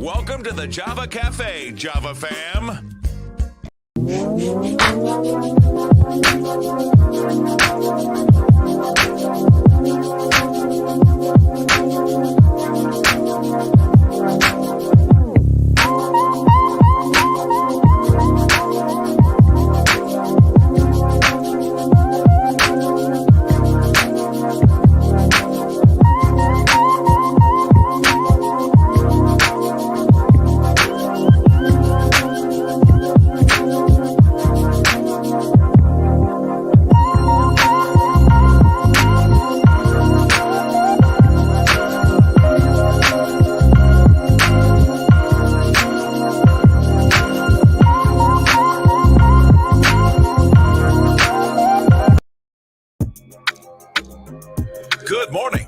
Welcome to the Java Cafe, Java fam. Good morning.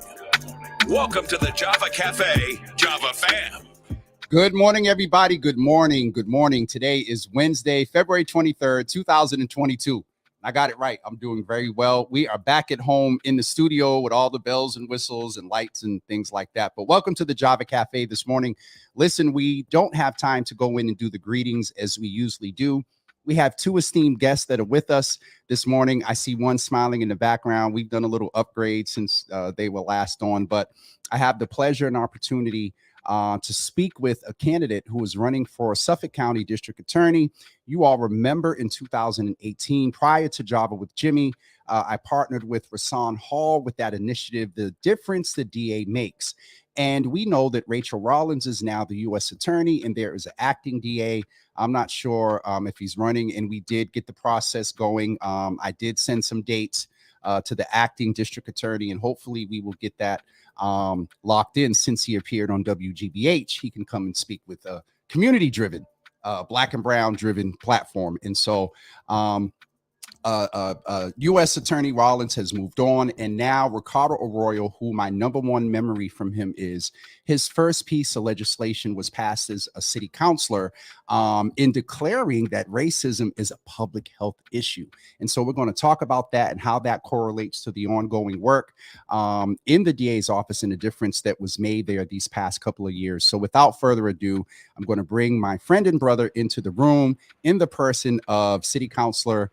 Welcome to the Java Cafe, Java fam. Good morning, everybody. Good morning. Good morning. Today is Wednesday, February 23rd, 2022. I got it right. I'm doing very well. We are back at home in the studio with all the bells and whistles and lights and things like that. But welcome to the Java Cafe this morning. Listen, we don't have time to go in and do the greetings as we usually do. We have two esteemed guests that are with us this morning. I see one smiling in the background. We've done a little upgrade since they were last on, but I have the pleasure and opportunity to speak with a candidate who is running for Suffolk County District Attorney. You all remember in 2018, prior to Java with Jimmy, I partnered with Rasan Hall with that initiative, The Difference the DA Makes. And we know that Rachel Rollins is now the U.S. attorney, and there is an acting DA. I'm not sure if he's running, and we did get the process going. I did send some dates to the acting district attorney, and hopefully we will get that locked in. Since he appeared on WGBH, he can come and speak with a community-driven, black and brown-driven platform. And so U.S. Attorney Rollins has moved on, and now Ricardo Arroyo, who my number one memory from him is his first piece of legislation was passed as a city councilor in declaring that racism is a public health issue. And so we're going to talk about that and how that correlates to the ongoing work in the DA's office and the difference that was made there these past couple of years. So without further ado, I'm going to bring my friend and brother into the room in the person of City Councilor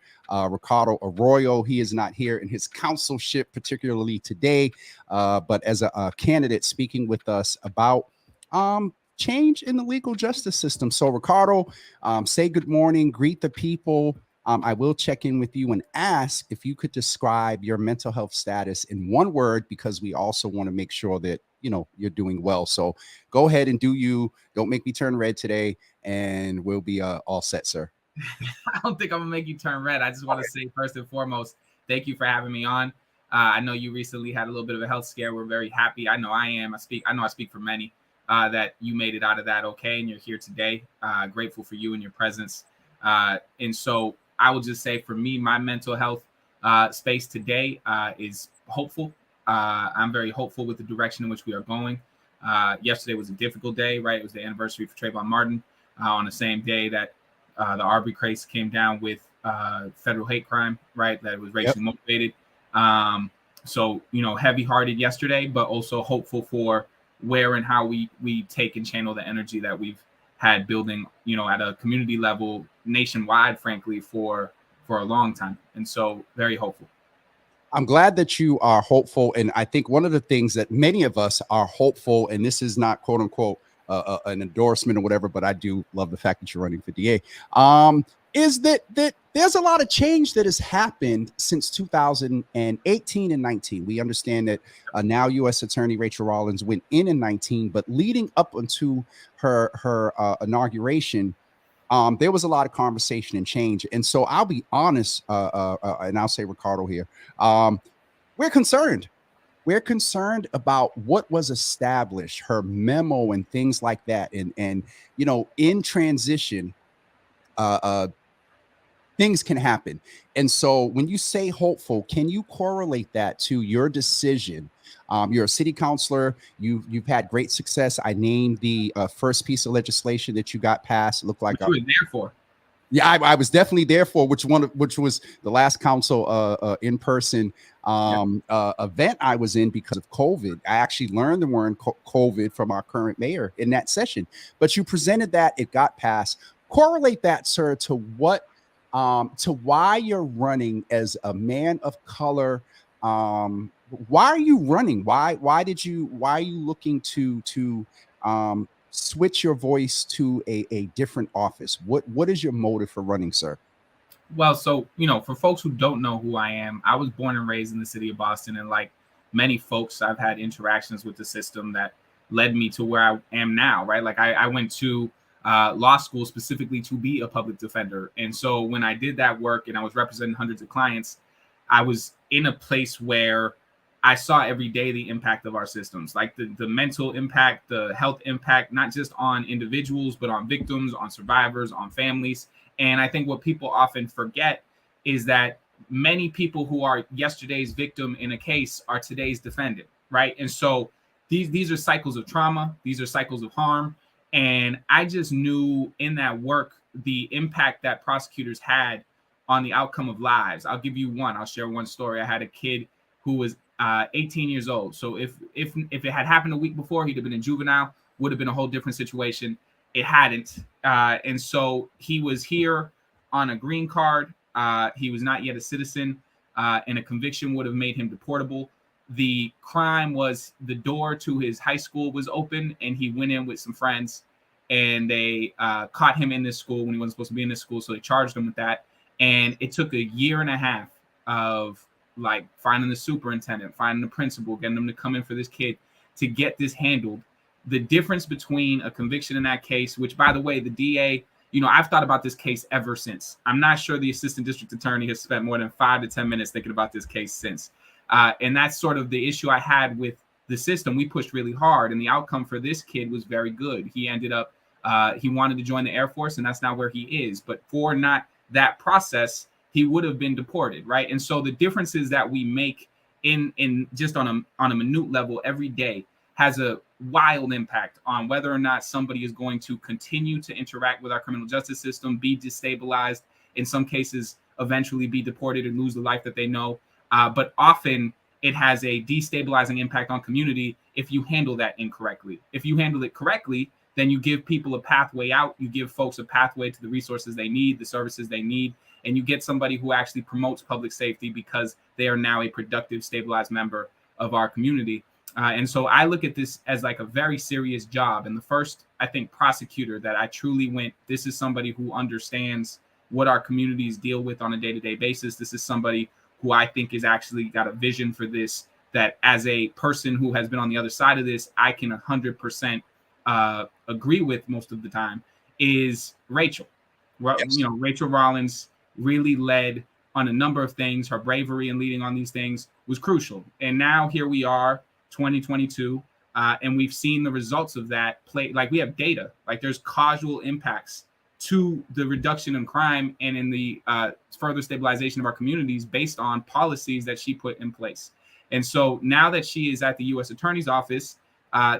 Ricardo Arroyo. He is not here in his councilship, particularly today, but as a candidate speaking with us about change in the legal justice system. So Ricardo, say good morning, greet the people. I will check in with you and ask if you could describe your mental health status in one word, because we also want to make sure that, you know, you're doing well. So go ahead and do you. Don't make me turn red today, and we'll be all set, sir. I don't think I'm gonna make you turn red. I just want to say first and foremost, thank you for having me on. I know you recently had a little bit of a health scare. We're very happy. I know I am. I know I speak for many that you made it out of that okay, and you're here today. Grateful for you and your presence. And so I will just say, for me, my mental health space today is hopeful. I'm very hopeful with the direction in which we are going. Yesterday was a difficult day, right? It was the anniversary for Trayvon Martin on the same day that the Arbery case came down with federal hate crime, right? That it was racially motivated. So, you know, heavy-hearted yesterday, but also hopeful for where and how we take and channel the energy that we've had building, you know, at a community level, nationwide, frankly, for a long time. And so very hopeful. I'm glad that you are hopeful. And I think one of the things that many of us are hopeful, and this is not quote unquote an endorsement or whatever, but I do love the fact that you're running for DA, is that there's a lot of change that has happened since 2018 and 19. We understand that now U.S. Attorney Rachel Rollins went in 19, but leading up into her inauguration, there was a lot of conversation and change. And so I'll be honest, and I'll say Ricardo here, we're concerned. We're concerned about what was established, her memo and things like that. And you know, in transition, things can happen. And so when you say hopeful, can you correlate that to your decision? You're a city councilor. You've had great success. I named the first piece of legislation that you got passed. It looked like what you were there for. Yeah, I was definitely there for which was the last council in person event I was in because of COVID. I actually learned the word COVID from our current mayor in that session. But you presented that, it got passed. Correlate that, sir, to what to why you're running as a man of color. Why are you running? Why are you looking to switch your voice to a different office? What is your motive for running, sir? Well, so, for folks who don't know who I am, I was born and raised in the city of Boston. And like many folks, I've had interactions with the system that led me to where I am now, right? Like I went to law school specifically to be a public defender. And so when I did that work and I was representing hundreds of clients, I was in a place where I saw every day the impact of our systems, like the mental impact, the health impact, not just on individuals, but on victims, on survivors, on families. And I think what people often forget is that many people who are yesterday's victim in a case are today's defendant, right? And so these are cycles of trauma, these are cycles of harm. And I just knew in that work the impact that prosecutors had on the outcome of lives. I'll give you one. I'll share one story. I had a kid who was 18 years old. So if it had happened a week before, he'd have been in juvenile, would have been a whole different situation. It hadn't. And so he was here on a green card. He was not yet a citizen, and a conviction would have made him deportable. The crime was the door to his high school was open, and he went in with some friends, and they caught him in this school when he wasn't supposed to be in this school. So they charged him with that. And it took a year and a half of like finding the superintendent, finding the principal, getting them to come in for this kid to get this handled. The difference between a conviction in that case, which by the way, the DA, I've thought about this case ever since. I'm not sure the assistant district attorney has spent more than 5 to 10 minutes thinking about this case since. And that's sort of the issue I had with the system. We pushed really hard, and the outcome for this kid was very good. He ended up, he wanted to join the Air Force, and that's not where he is. But for not that process, he would have been deported, right? And so the differences that we make in just on a minute level every day has a wild impact on whether or not somebody is going to continue to interact with our criminal justice system, be destabilized, in some cases, eventually be deported and lose the life that they know. But often it has a destabilizing impact on community if you handle that incorrectly. If you handle it correctly, then you give people a pathway out. You give folks a pathway to the resources they need, the services they need, and you get somebody who actually promotes public safety because they are now a productive, stabilized member of our community. And so I look at this as like a very serious job. And the first, I think, prosecutor that I truly went, this is somebody who understands what our communities deal with on a day-to-day basis. This is somebody who I think is actually got a vision for this, that as a person who has been on the other side of this, I can 100% agree with most of the time, is Rachel. Yes. Rachel Rollins really led on a number of things. Her bravery in leading on these things was crucial. And now here we are, 2022, and we've seen the results of that play. Like, we have data, like there's causal impacts to the reduction in crime and in the further stabilization of our communities based on policies that she put in place. And so now that she is at the U.S. Attorney's Office,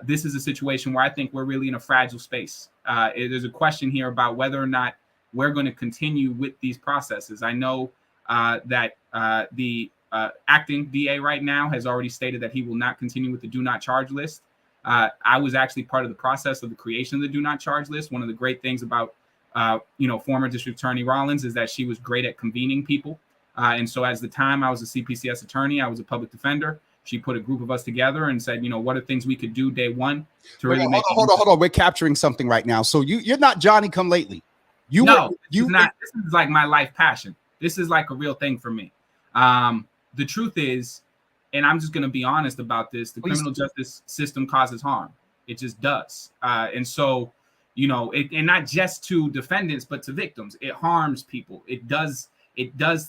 this is a situation where I think we're really in a fragile space. There's a question here about whether or not we're going to continue with these processes. I know that the acting DA right now has already stated that he will not continue with the do not charge list. I was actually part of the process of the creation of the do not charge list. One of the great things about former District Attorney Rollins is that she was great at convening people. And so as the time I was a CPCS attorney, I was a public defender. She put a group of us together and said, what are things we could do day one to really make. Hold on. We're capturing something right now. So you're not Johnny come lately. This is like my life passion. This is like a real thing for me. The truth is, and I'm just going to be honest about this, the criminal justice system causes harm. It just does. And so, and not just to defendants, but to victims. It harms people. It does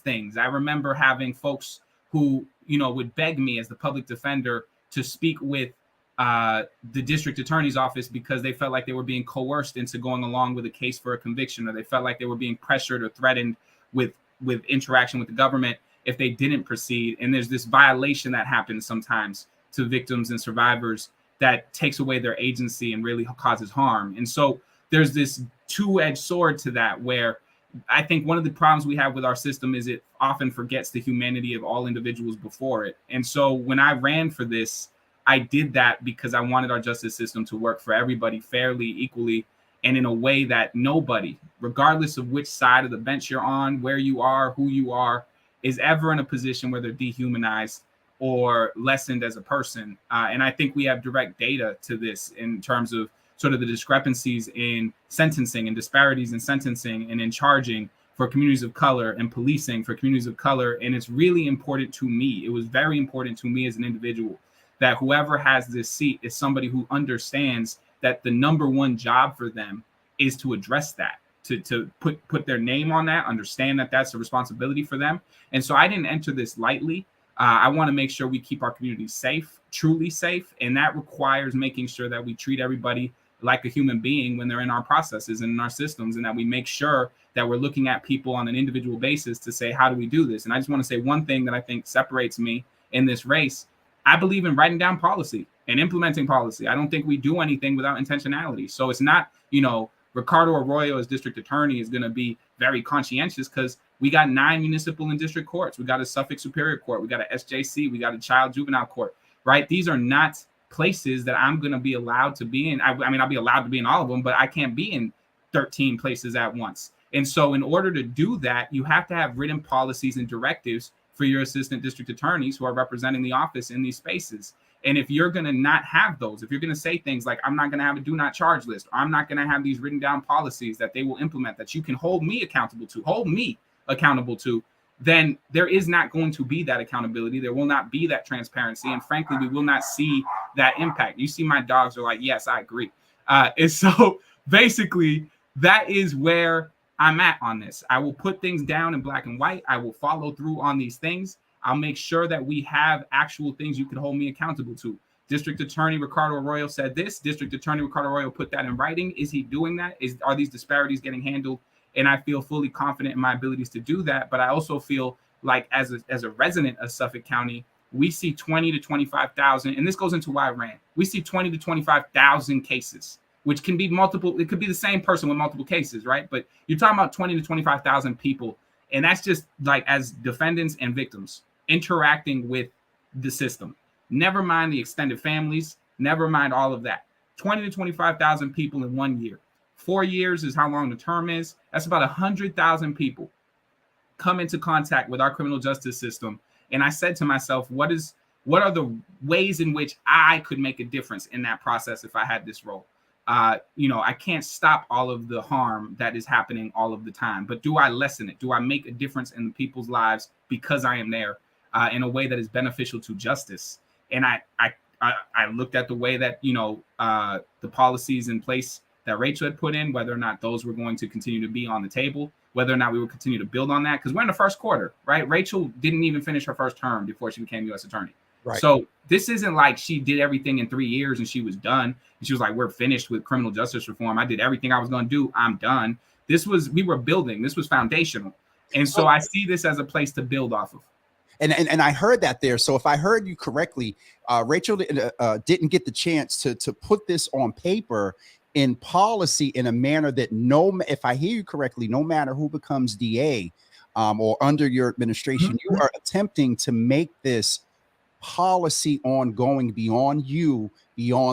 things. I remember having folks who, would beg me as the public defender to speak with the district attorney's office because they felt like they were being coerced into going along with a case for a conviction, or they felt like they were being pressured or threatened with interaction with the government if they didn't proceed. And there's this violation that happens sometimes to victims and survivors that takes away their agency and really causes harm. And so there's this two-edged sword to that, where I think one of the problems we have with our system is it often forgets the humanity of all individuals before it. And so when I ran for this, I did that because I wanted our justice system to work for everybody fairly, equally, and in a way that nobody, regardless of which side of the bench you're on, where you are, who you are, is ever in a position where they're dehumanized or lessened as a person. And I think we have direct data to this in terms of sort of the discrepancies in sentencing and disparities in sentencing and in charging for communities of color and policing for communities of color. And it's really important to me. It was very important to me as an individual that whoever has this seat is somebody who understands that the number one job for them is to address that, to put their name on that, understand that that's a responsibility for them. And so I didn't enter this lightly. I want to make sure we keep our communities safe, truly safe. And that requires making sure that we treat everybody like a human being when they're in our processes and in our systems, and that we make sure that we're looking at people on an individual basis to say, how do we do this? And I just want to say one thing that I think separates me in this race. I believe in writing down policy and implementing policy. I don't think we do anything without intentionality. So it's not, Ricardo Arroyo as district attorney is going to be very conscientious because we got 9 municipal and district courts. We got a Suffolk Superior Court. We got a SJC. We got a child juvenile court, right? These are not places that I'm going to be allowed to be in. I mean, I'll be allowed to be in all of them, but I can't be in 13 places at once. And so in order to do that, you have to have written policies and directives for your assistant district attorneys who are representing the office in these spaces. And if you're going to not have those, if you're going to say things like, I'm not going to have a do not charge list, or I'm not going to have these written down policies that they will implement that you can hold me accountable to, then there is not going to be that accountability. There will not be that transparency. And frankly, we will not see that impact. You see, my dogs are like, yes, I agree. And so basically, that is where I'm at on this. I will put things down in black and white. I will follow through on these things. I'll make sure that we have actual things you can hold me accountable to. District Attorney Ricardo Arroyo said this. District Attorney Ricardo Arroyo put that in writing. Is he doing that? Are these disparities getting handled? And I feel fully confident in my abilities to do that. But I also feel like as a resident of Suffolk County, we see 20 to 25,000, and this goes into why I ran. We see 20 to 25,000 cases, which can be multiple. It could be the same person with multiple cases, right? But you're talking about 20 to 25,000 people. And that's just like as defendants and victims interacting with the system. Never mind the extended families, never mind all of that. 20 to 25,000 people in 1 year. 4 years is how long the term is. That's about 100,000 people come into contact with our criminal justice system. And I said to myself, what are the ways in which I could make a difference in that process if I had this role? I can't stop all of the harm that is happening all of the time, but do I lessen it? Do I make a difference in people's lives because I am there in a way that is beneficial to justice? And I looked at the way that, the policies in place that Rachel had put in, whether or not those were going to continue to be on the table, whether or not we would continue to build on that, because we're in the first quarter, right? Rachel didn't even finish her first term before she became U.S. attorney. Right. So this isn't like she did everything in 3 years and she was done. And she was like, we're finished with criminal justice reform. I did everything I was going to do. I'm done. We were building. This was foundational. And so I see this as a place to build off of. And I heard that there. So if I heard you correctly, Rachel didn't get the chance to put this on paper in policy in a manner that if I hear you correctly, no matter who becomes DA or under your administration, you are attempting to make this policy ongoing beyond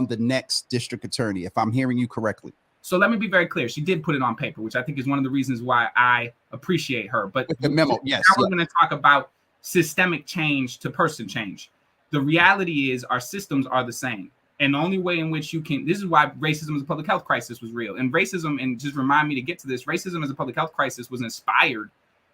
the next district attorney, if I'm hearing you correctly. So let me be very clear. She did put it on paper, which I think is one of the reasons why I appreciate her. But with the memo, yes. Now we're going to talk about systemic change to person change. The reality is our systems are the same. And the only way in which this is why racism as a public health crisis was real. And racism, and just remind me to get to this, racism as a public health crisis was inspired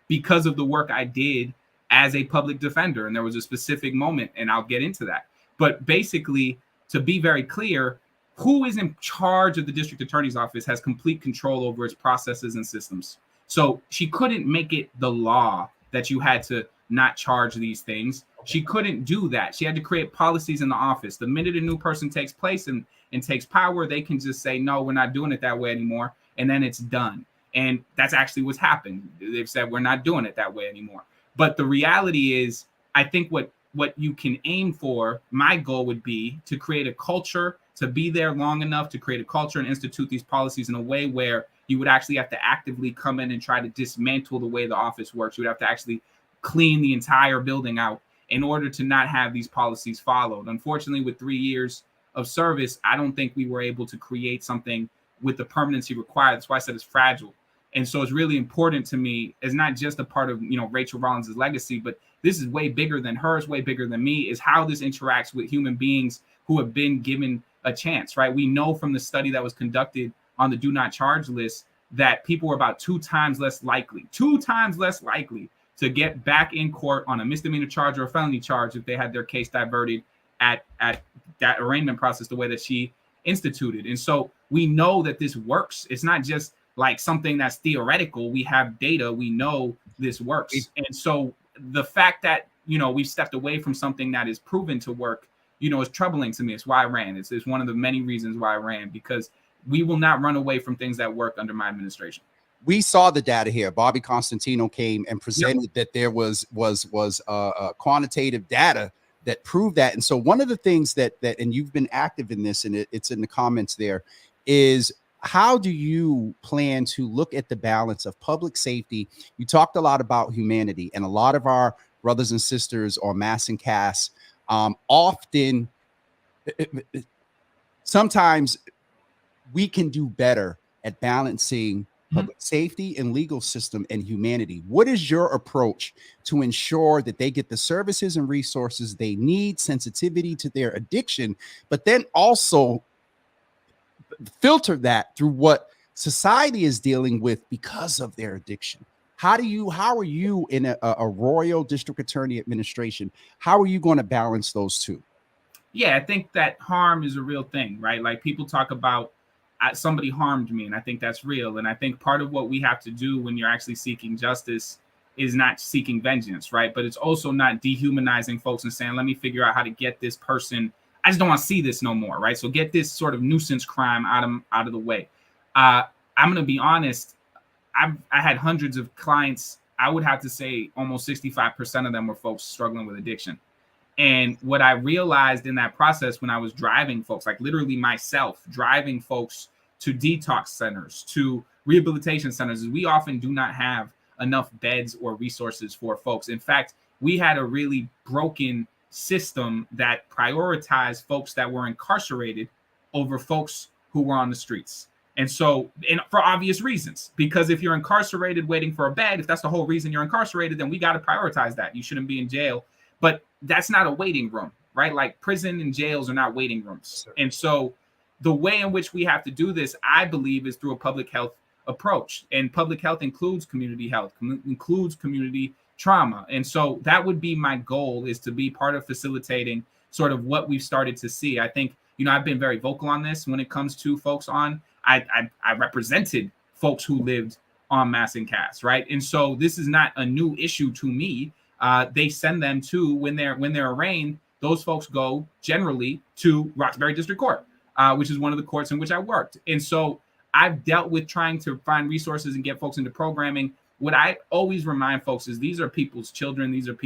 because of the work I did as a public defender. And there was a specific moment, and I'll get into that. But basically, to be very clear, who is in charge of the district attorney's office has complete control over its processes and systems. So she couldn't make it the law that you had to not charge these things. She couldn't do that. She had to create policies in the office. The minute a new person takes place and takes power, they can just say, no, we're not doing it that way anymore. And then it's done. And that's actually what's happened. They've said, we're not doing it that way anymore. But the reality is, I think what you can aim for, my goal would be to create a culture, to be there long enough to create a culture and institute these policies in a way where you would actually have to actively come in and try to dismantle the way the office works. You would have to actually clean the entire building out in order to not have these policies followed. Unfortunately, with 3 years of service, I don't think we were able to create something with the permanency required. That's why I said it's fragile. And so it's really important to me, as not just a part of, Rachel Rollins' legacy, but this is way bigger than hers, way bigger than me, is how this interacts with human beings who have been given a chance, right? We know from the study that was conducted on the do not charge list that people were about 2 times less likely to get back in court on a misdemeanor charge or a felony charge if they had their case diverted at that arraignment process the way that she instituted. And so we know that this works. It's not just like something that's theoretical. We have data. We know this works. And so the fact that, we've stepped away from something that is proven to work, is troubling to me. It's why I ran. It's one of the many reasons why I ran, because we will not run away from things that work under my administration. We saw the data here. Bobby Constantino came and presented that there was quantitative data that proved that. And so one of the things that and you've been active in this, and it's in the comments there, is how do you plan to look at the balance of public safety? You talked a lot about humanity, and a lot of our brothers and sisters on mass and cast often, sometimes we can do better at balancing public safety and legal system and humanity. What is your approach to ensure that they get the services and resources they need, sensitivity to their addiction, but then also filter that through what society is dealing with because of their addiction? How are you in a royal district attorney administration? How are you going to balance those two? Yeah, I think that harm is a real thing, right? Like, people talk about somebody harmed me, and I think that's real. And I think part of what we have to do when you're actually seeking justice is not seeking vengeance, right? But it's also not dehumanizing folks and saying, let me figure out how to get this person. I just don't want to see this no more, right? So get this sort of nuisance crime out of the way. I'm going to be honest. I had hundreds of clients. I would have to say almost 65% of them were folks struggling with addiction. And what I realized in that process when I was driving folks, like literally myself, driving folks to detox centers, to rehabilitation centers, is we often do not have enough beds or resources for folks. In fact, we had a really broken system that prioritized folks that were incarcerated over folks who were on the streets. And so, and for obvious reasons, because if you're incarcerated waiting for a bed, if that's the whole reason you're incarcerated, then we got to prioritize that. You shouldn't be in jail. But that's not a waiting room, right? Like, prison and jails are not waiting rooms. Sure. And so the way in which we have to do this, I believe, is through a public health approach. And public health includes community health, includes community trauma. And so that would be my goal, is to be part of facilitating sort of what we've started to see. I think, I've been very vocal on this when it comes to folks on. I represented folks who lived on mass and cast, right? And so this is not a new issue to me. They send them to, when they're arraigned, those folks go generally to Roxbury District Court, which is one of the courts in which I worked. And so I've dealt with trying to find resources and get folks into programming. What I always remind folks is these are people's children. These are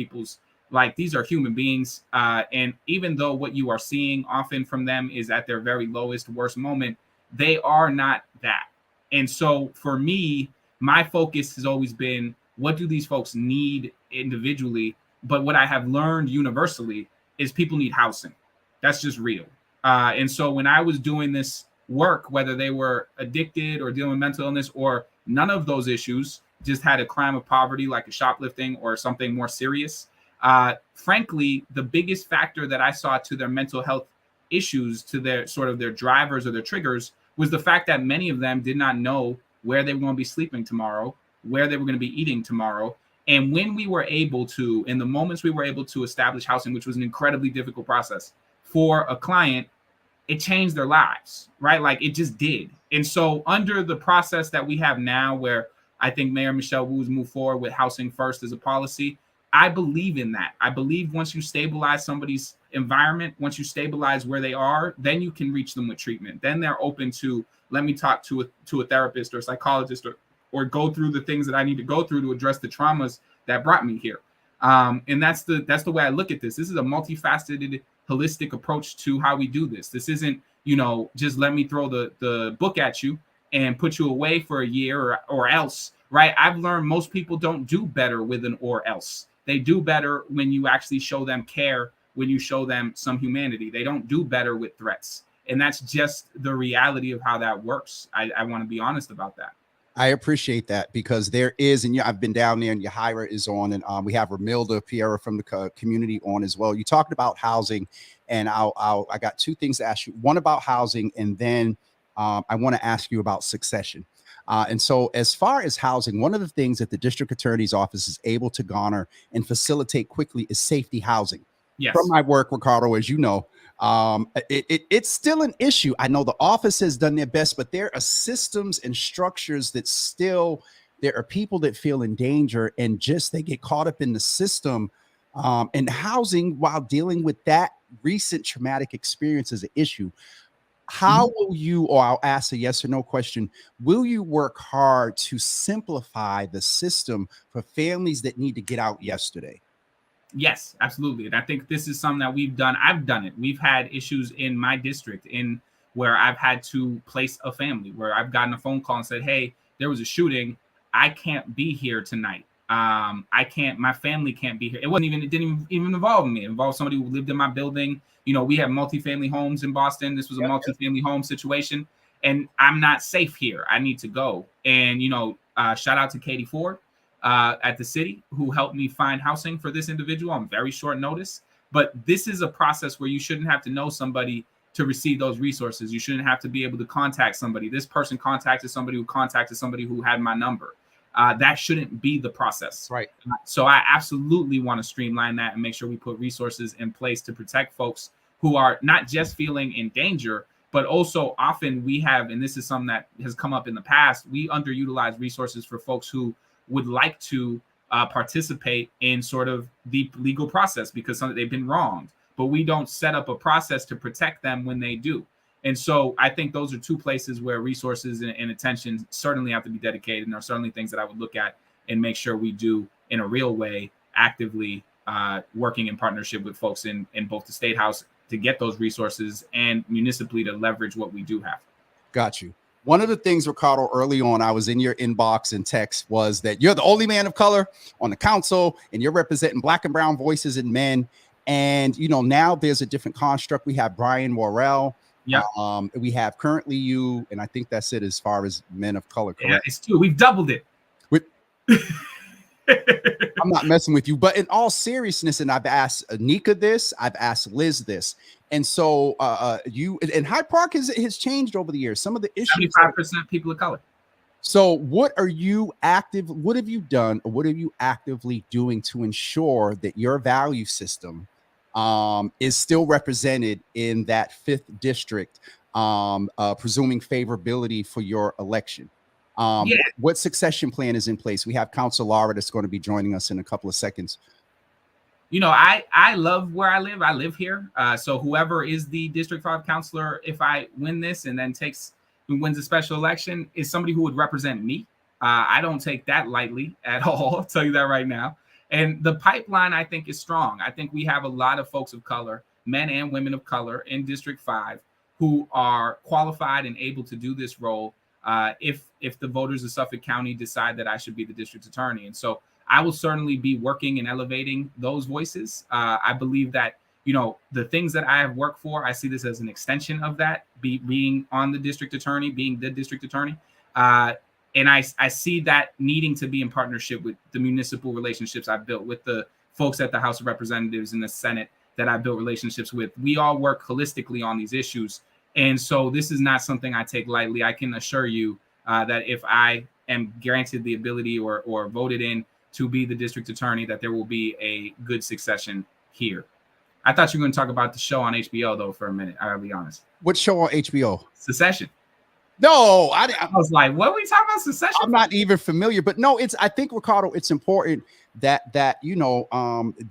these are human beings. And even though what you are seeing often from them is at their very lowest, worst moment, they are not that. And so for me, my focus has always been, what do these folks need individually? But what I have learned universally is people need housing. That's just real. And so when I was doing this work, whether they were addicted or dealing with mental illness or none of those issues, just had a crime of poverty like a shoplifting or something more serious, frankly, the biggest factor that I saw to their mental health issues, to their sort of their drivers or their triggers, was the fact that many of them did not know where they were going to be sleeping tomorrow, where they were going to be eating tomorrow. And when we were able to, in the moments we were able to establish housing, which was an incredibly difficult process for a client, it changed their lives, right? Like, it just did. And so under the process that we have now, where I think Mayor Michelle Wu's moved forward with housing first as a policy, I believe in that. I believe once you stabilize somebody's environment, once you stabilize where they are, then you can reach them with treatment. Then they're open to, let me talk to a therapist or a psychologist, or go through the things that I need to go through to address the traumas that brought me here. And that's the way I look at this. This is a multifaceted, holistic approach to how we do this. This isn't, just let me throw the book at you and put you away for a year or else, right? I've learned most people don't do better with an or else. They do better when you actually show them care, when you show them some humanity. They don't do better with threats. And that's just the reality of how that works. I want to be honest about that. I appreciate that, because there is, and I've been down there, and Yahira is on, and we have Ramilda Piera from the community on as well. You talked about housing, and I got two things to ask you. One about housing, and then I want to ask you about succession. And so as far as housing, one of the things that the district attorney's office is able to garner and facilitate quickly is safety housing. Yes. From my work, Ricardo, as you know, it's still an issue. I know the office has done their best, but there are systems and structures that still, there are people that feel in danger, and just they get caught up in the system. And housing, while dealing with that recent traumatic experience, is an issue. How will you, or I'll ask a yes or no question, will you work hard to simplify the system for families that need to get out yesterday? Yes, absolutely. And I think this is something that we've done. I've done it. We've had issues in my district in where I've had to place a family, where I've gotten a phone call and said, hey, there was a shooting. I can't be here tonight. I can't, my family can't be here. It didn't even involve me. It involved somebody who lived in my building. You know, we have multifamily homes in Boston. This was a multifamily home situation, and I'm not safe here. I need to go. And, you know, shout out to Katie Ford at the city, who helped me find housing for this individual on very short notice. But this is a process where you shouldn't have to know somebody to receive those resources. You shouldn't have to be able to contact somebody. This person contacted somebody who had my number. That shouldn't be the process. Right. So I absolutely want to streamline that and make sure we put resources in place to protect folks who are not just feeling in danger, but also often we have, and this is something that has come up in the past, we underutilize resources for folks who would like to participate in sort of the legal process because they've been wronged, but we don't set up a process to protect them when they do. And so I think those are two places where resources and attention certainly have to be dedicated, and are certainly things that I would look at and make sure we do in a real way, actively working in partnership with folks in both the State House to get those resources and municipally to leverage what we do have. Got you. One of the things, Ricardo, early on, I was in your inbox and text, was that you're the only man of color on the council, and you're representing Black and brown voices and men. And, you know, now there's a different construct. We have Brian Worrell. Yeah. We have currently you, and I think that's it as far as men of color. Correct? Yeah, it's two. We've doubled it. I'm not messing with you, but in all seriousness, and I've asked Anika this, I've asked Liz this, and so you and Hyde Park has changed over the years. Some of the issues, 75% people of color. So what have you done, or what are you actively doing to ensure that your value system is still represented in that 5th district, presuming favorability for your election? What succession plan is in place? We have Council Laura that's going to be joining us in a couple of seconds. You know, I love where I live. I live here. So whoever is the District 5 counselor, if I win this and then wins a special election, is somebody who would represent me. I don't take that lightly at all. I'll tell you that right now. And the pipeline, I think, is strong. I think we have a lot of folks of color, men and women of color in District 5, who are qualified and able to do this role if the voters of Suffolk County decide that I should be the district attorney. And so I will certainly be working and elevating those voices. I believe that, you know, the things that I have worked for, I see this as an extension of that, being on the district attorney, being the district attorney. And I see that needing to be in partnership with the municipal relationships I've built with the folks at the House of Representatives and the Senate that I've built relationships with. We all work holistically on these issues. And so this is not something I take lightly. I can assure you that if I am granted the ability or voted in to be the district attorney, that there will be a good succession here. I thought you were going to talk about the show on HBO, though, for a minute. I'll be honest. What show on HBO? Succession. No, I was like, what are we talking about? Succession? I'm not even familiar, but no, I think, Ricardo, it's important that you know,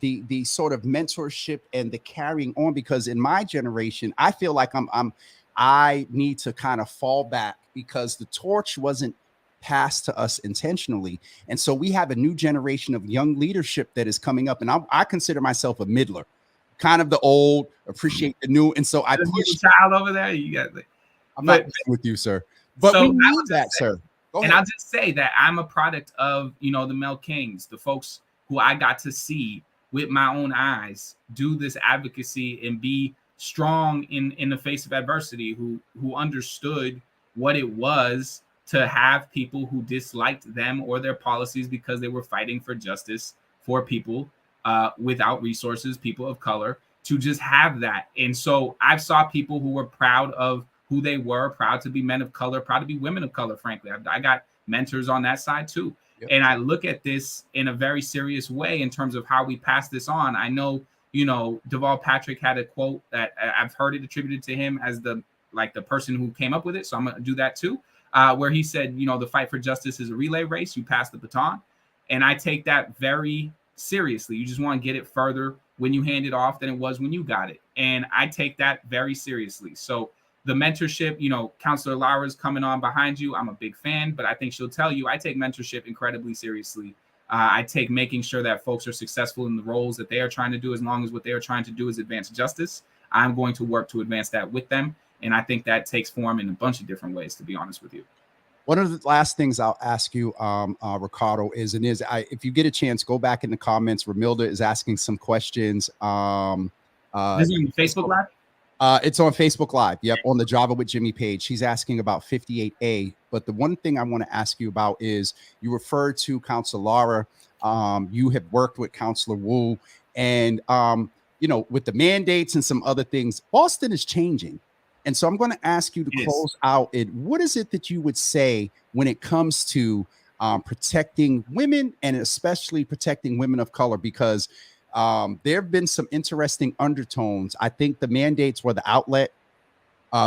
the sort of mentorship and the carrying on, because in my generation, I feel like I need to kind of fall back because the torch wasn't passed to us intentionally. And so we have a new generation of young leadership that is coming up. And I consider myself a middler, kind of the old, appreciate the new. And so I push child over there. You got I'm not with you, sir. But So we I need would that, just say, sir. Go and ahead. I'll just say that I'm a product of, the male kings, the folks who I got to see with my own eyes do this advocacy and be strong in the face of adversity, who understood what it was to have people who disliked them or their policies because they were fighting for justice for people without resources, people of color, to just have that. And so I saw people who were proud of who they were, proud to be men of color, proud to be women of color, frankly. I got mentors on that side too. Yep. And I look at this in a very serious way in terms of how we pass this on. I know, Deval Patrick had a quote that I've heard it attributed to him as the person who came up with it. So I'm going to do that too, where he said, the fight for justice is a relay race. You pass the baton. And I take that very seriously. You just want to get it further when you hand it off than it was when you got it. And I take that very seriously. So the mentorship, Counselor Lara's coming on behind you. I'm a big fan, but I think she'll tell you I take mentorship incredibly seriously. I take making sure that folks are successful in the roles that they are trying to do, as long as what they are trying to do is advance justice. I'm going to work to advance that with them. And I think that takes form in a bunch of different ways, to be honest with you. One of the last things I'll ask you, Ricardo, if you get a chance, go back in the comments. Ramilda is asking some questions. This is on Facebook Live? It's on Facebook Live. Yep, on the Java with Jimmy page. She's asking about 58A. But the one thing I want to ask you about is you referred to Counselor Lara. You have worked with Counselor Wu. And, with the mandates and some other things, Boston is changing. And so I'm going to ask you to close out it. What is it that you would say when it comes to protecting women and especially protecting women of color? Because there have been some interesting undertones. I think the mandates were the outlet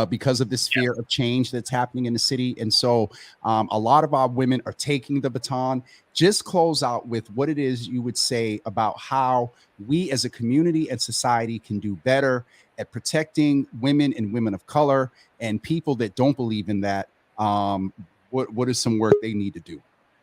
because of this fear of change that's happening in the city. And so a lot of our women are taking the baton. Just close out with what it is you would say about how we as a community and society can do better at protecting women and women of color and people that don't believe in that. What is some work they need to do?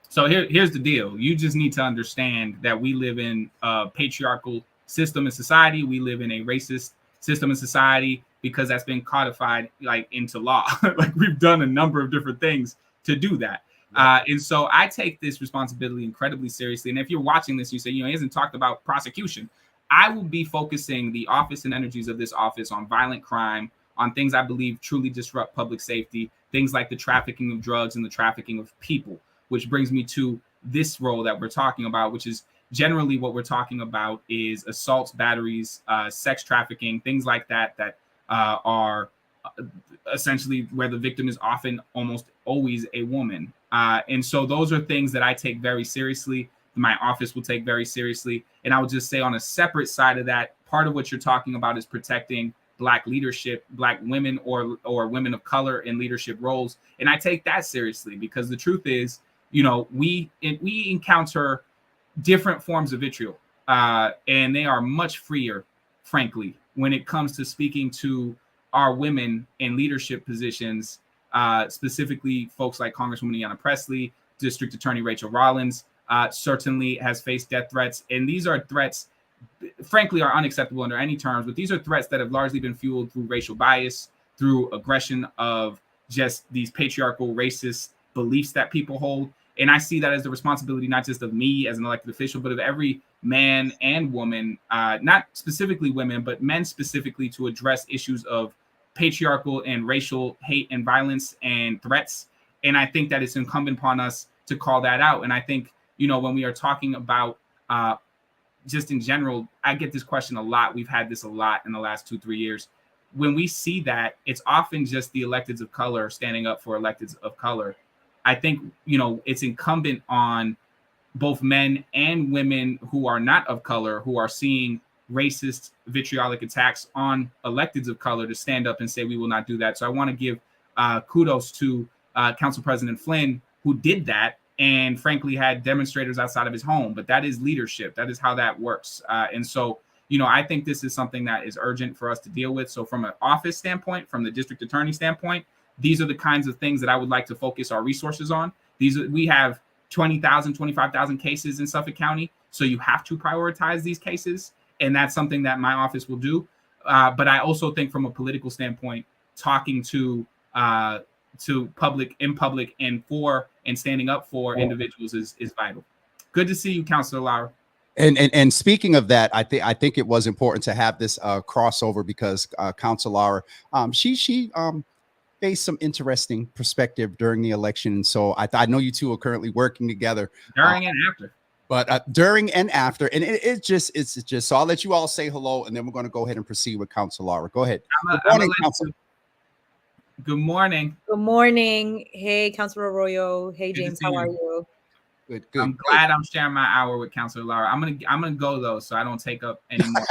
So here's the deal. You just need to understand that we live in a patriarchal system in society. We live in a racist system in society because that's been codified into law. We've done a number of different things to do that. And so I take this responsibility incredibly seriously. And if you're watching this, you say, he hasn't talked about prosecution. I will be focusing the office and energies of this office on violent crime, on things I believe truly disrupt public safety, things like the trafficking of drugs and the trafficking of people, which brings me to this role that we're talking about, which is generally what we're talking about is assaults, batteries, sex trafficking, things like that are essentially where the victim is often almost always a woman. And so those are things that I take very seriously. My office will take very seriously. And I would just say on a separate side of that, part of what you're talking about is protecting Black leadership, Black women or women of color in leadership roles. And I take that seriously because the truth is, we encounter different forms of vitriol, and they are much freer, frankly, when it comes to speaking to our women in leadership positions, specifically folks like Congresswoman Ayanna Pressley, District Attorney Rachel Rollins, certainly has faced death threats. And these are threats, frankly, are unacceptable under any terms, but these are threats that have largely been fueled through racial bias, through aggression of just these patriarchal, racist beliefs that people hold. And I see that as the responsibility, not just of me as an elected official, but of every man and woman, not specifically women, but men specifically, to address issues of patriarchal and racial hate and violence and threats. And I think that it's incumbent upon us to call that out. And I think, when we are talking about just in general, I get this question a lot. We've had this a lot in the last 2-3 years. When we see that, it's often just the electeds of color standing up for electeds of color. I think, it's incumbent on both men and women who are not of color, who are seeing racist, vitriolic attacks on electeds of color, to stand up and say, we will not do that. So I want to give kudos to Council President Flynn, who did that and frankly had demonstrators outside of his home. But that is leadership. That is how that works. And so, I think this is something that is urgent for us to deal with. So from an office standpoint, from the district attorney standpoint, these are the kinds of things that I would like to focus our resources on. We have 20,000, 25,000 cases in Suffolk County. So you have to prioritize these cases. And that's something that my office will do. But I also think from a political standpoint, talking to to public in public and for and standing up for individuals is vital. Good to see you, Councilor Lara. And speaking of that, I think it was important to have this crossover because Councilor Lara, she faced some interesting perspective during the election, and so I know you two are currently working together during and after. But during and after, and it's just so I'll let you all say hello, and then we're going to go ahead and proceed with Councilor Lara. Go ahead. Good morning, Councilor. Good morning. Good morning. Hey, Councilor Arroyo. Hey, James. How are you? Good. I'm glad I'm sharing my hour with Councilor Lara. I'm gonna go though, so I don't take up any more.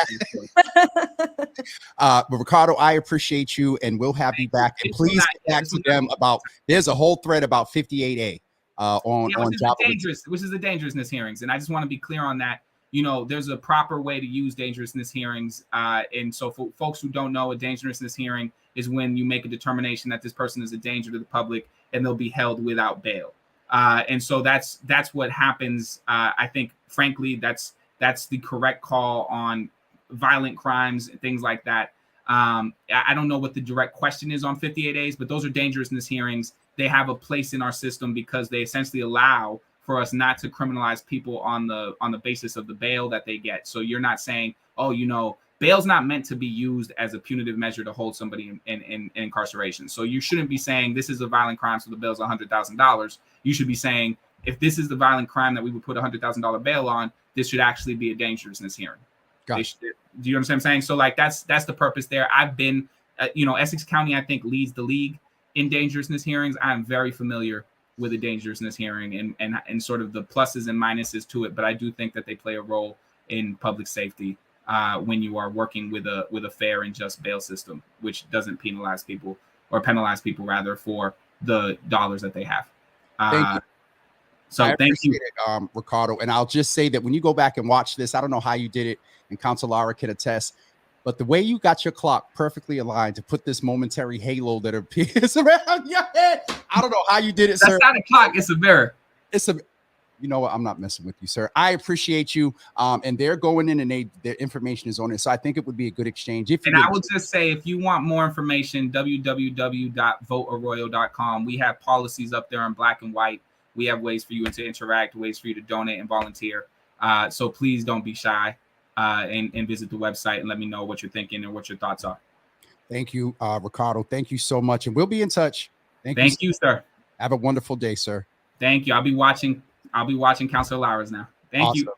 But Ricardo, I appreciate you, and we'll have you back. And please get back to them about. There's a whole thread about 58A on which is the dangerousness hearings, and I just want to be clear on that. You know, there's a proper way to use dangerousness hearings, and so for folks who don't know, a dangerousness hearing is when you make a determination that this person is a danger to the public, and they'll be held without bail. And so that's what happens. I think, frankly, that's the correct call on violent crimes and things like that. I don't know what the direct question is on 58As, but those are dangerousness hearings. They have a place in our system because they essentially allow for us not to criminalize people on the basis of the bail that they get. So you're not saying, oh, you know, bail's not meant to be used as a punitive measure to hold somebody in incarceration. So you shouldn't be saying this is a violent crime, so the bail's $100,000. You should be saying, if this is the violent crime that we would put $100,000 bail on, this should actually be a dangerousness hearing. Do you understand what I'm saying? So like that's the purpose there. I've been, Essex County, I think, leads the league in dangerousness hearings. I'm very familiar with a dangerousness hearing and sort of the pluses and minuses to it, but I do think that they play a role in public safety when you are working with a fair and just bail system, which doesn't penalize people rather for the dollars that they have. Thank you. So thank you, Ricardo. And I'll just say that when you go back and watch this, I don't know how you did it, and Councilor Lara can attest, but the way you got your clock perfectly aligned to put this momentary halo that appears around your head, I don't know how you did it, sir. That's not a clock, it's a mirror. You know what? I'm not messing with you, sir. I appreciate you. And they're going in and their information is on it. So I think it would be a good exchange. I will just say, if you want more information, www.votearroyo.com. We have policies up there in black and white. We have ways for you to interact, ways for you to donate and volunteer. So please don't be shy and visit the website and let me know what you're thinking and what your thoughts are. Thank you, Ricardo. Thank you so much. And we'll be in touch. Thank you, sir. Have a wonderful day, sir. Thank you. I'll be watching Councilor Lara's now. Thank you.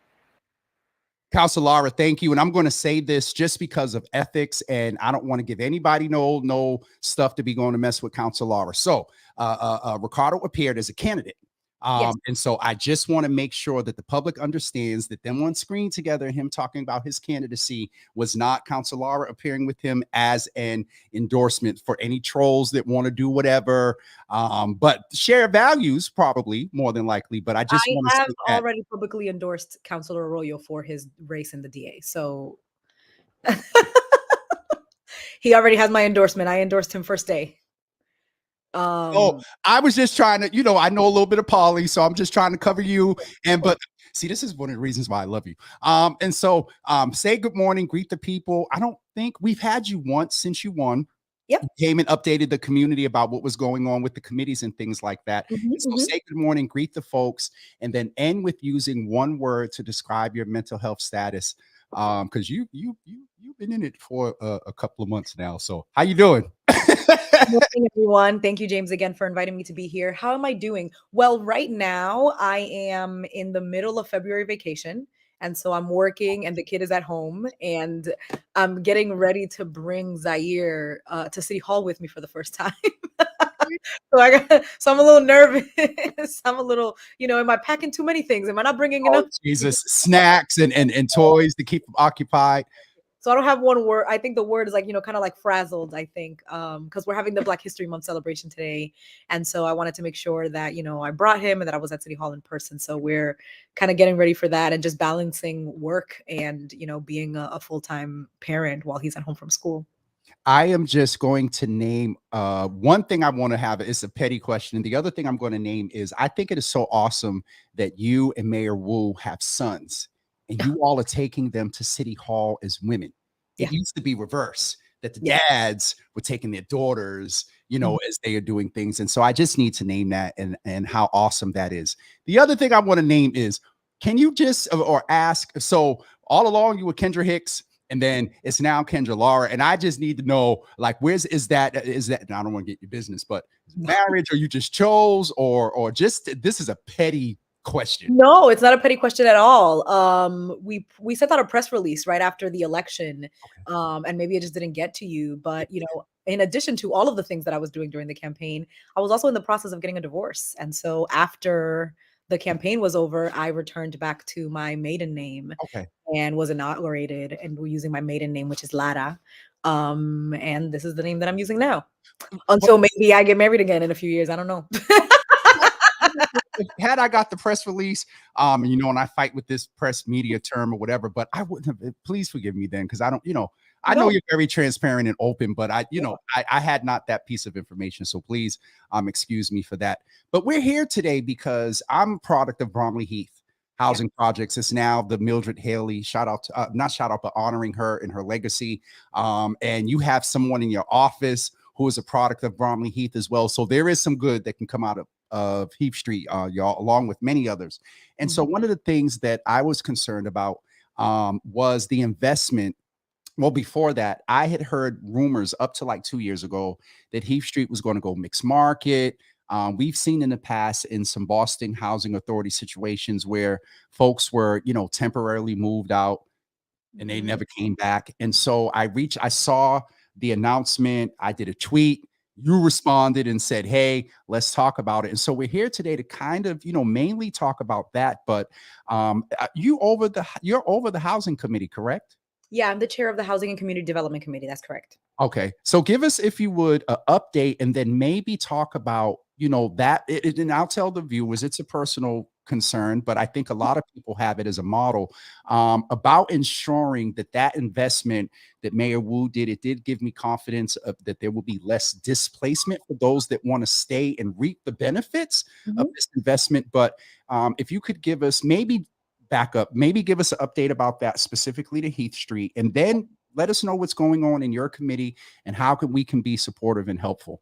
Councilor Lara, thank you. And I'm going to say this just because of ethics, and I don't want to give anybody no stuff to be going to mess with Councilor Lara. So Ricardo appeared as a candidate. Yes. And so I just want to make sure that the public understands that them on screen together and him talking about his candidacy was not Councilor Lara appearing with him as an endorsement for any trolls that want to do whatever, but share values probably more than likely. But I have already publicly endorsed Councilor Arroyo for his race in the DA. So he already has my endorsement. I endorsed him first day. I was just trying to, I know a little bit of Polly, so I'm just trying to cover you. But see, this is one of the reasons why I love you. And so say good morning, greet the people. I don't think we've had you once since you won. Yep. You came and updated the community about what was going on with the committees and things like that. So say good morning, greet the folks, and then end with using one word to describe your mental health status. Because you've been in it for a couple of months now. So how you doing? Good morning, everyone. Thank you, James, again for inviting me to be here. How am I doing? Well, right now I am in the middle of February vacation. And so I'm working and the kid is at home, and I'm getting ready to bring Zaire to City Hall with me for the first time. So I'm a little nervous. I'm a little, am I packing too many things? Am I not bringing enough? Jesus, snacks and toys to keep them occupied. So I don't have one word. I think the word is like, kind of like frazzled, I think, because we're having the Black History Month celebration today. And so I wanted to make sure that, I brought him and that I was at City Hall in person. So we're kind of getting ready for that and just balancing work and, being a full-time parent while he's at home from school. I am just going to name one thing I want to have. It's a petty question. And the other thing I'm going to name is I think it is so awesome that you and Mayor Wu have sons and you all are taking them to City Hall as women. It used to be reverse, that the dads were taking their daughters you know, as they are doing things. And so I just need to name that and how awesome that is. The other thing I want to name is, can you just or ask? So all along you were Kendra Hicks, and then it's now Kendra Laura, and I just need to know, like, is that? And I don't want to get your business, but is it marriage, or you just chose, or just this is a petty question? No, it's not a petty question at all. We sent out a press release right after the election, and maybe it just didn't get to you. But you know, in addition to all of the things that I was doing during the campaign, I was also in the process of getting a divorce. And so after the campaign was over, I returned back to my maiden name Okay. and was inaugurated, and we're using my maiden name, which is Lara. And this is the name that I'm using now. Until maybe I get married again in a few years. I don't know. Had I got the press release, you know, and I fight with this press media term or whatever, but I wouldn't have. Please forgive me then, because I don't, you know, I know you're very transparent and open, but I had not that piece of information, so please, excuse me for that. But we're here today because I'm a product of Bromley Heath Housing Projects. It's now the Mildred Haley shout out to, not shout out, but honoring her and her legacy. And you have someone in your office who is a product of Bromley Heath as well. So there is some good that can come out of Heath Street, y'all, along with many others. And so one of the things that I was concerned about was the investment. Well, before that, I had heard rumors up to like 2 years ago that Heath Street was going to go mixed market. We've seen in the past in some Boston Housing Authority situations where folks were, you know, temporarily moved out and they never came back. And so I saw the announcement. I did a tweet. You responded and said, hey, let's talk about it. And so we're here today to kind of, you know, mainly talk about that. But you're over the housing committee, correct? Yeah, I'm the chair of the Housing and Community Development Committee. That's correct. Okay. So give us, if you would, an update, and then maybe talk about, you know, and I'll tell the viewers, it's a personal concern, but I think a lot of people have it as a model about ensuring that investment that Mayor Wu did, it did give me confidence that there will be less displacement for those that want to stay and reap the benefits of this investment. But if you could give us maybe give us an update about that specifically to Heath Street, and then let us know what's going on in your committee and how we can be supportive and helpful.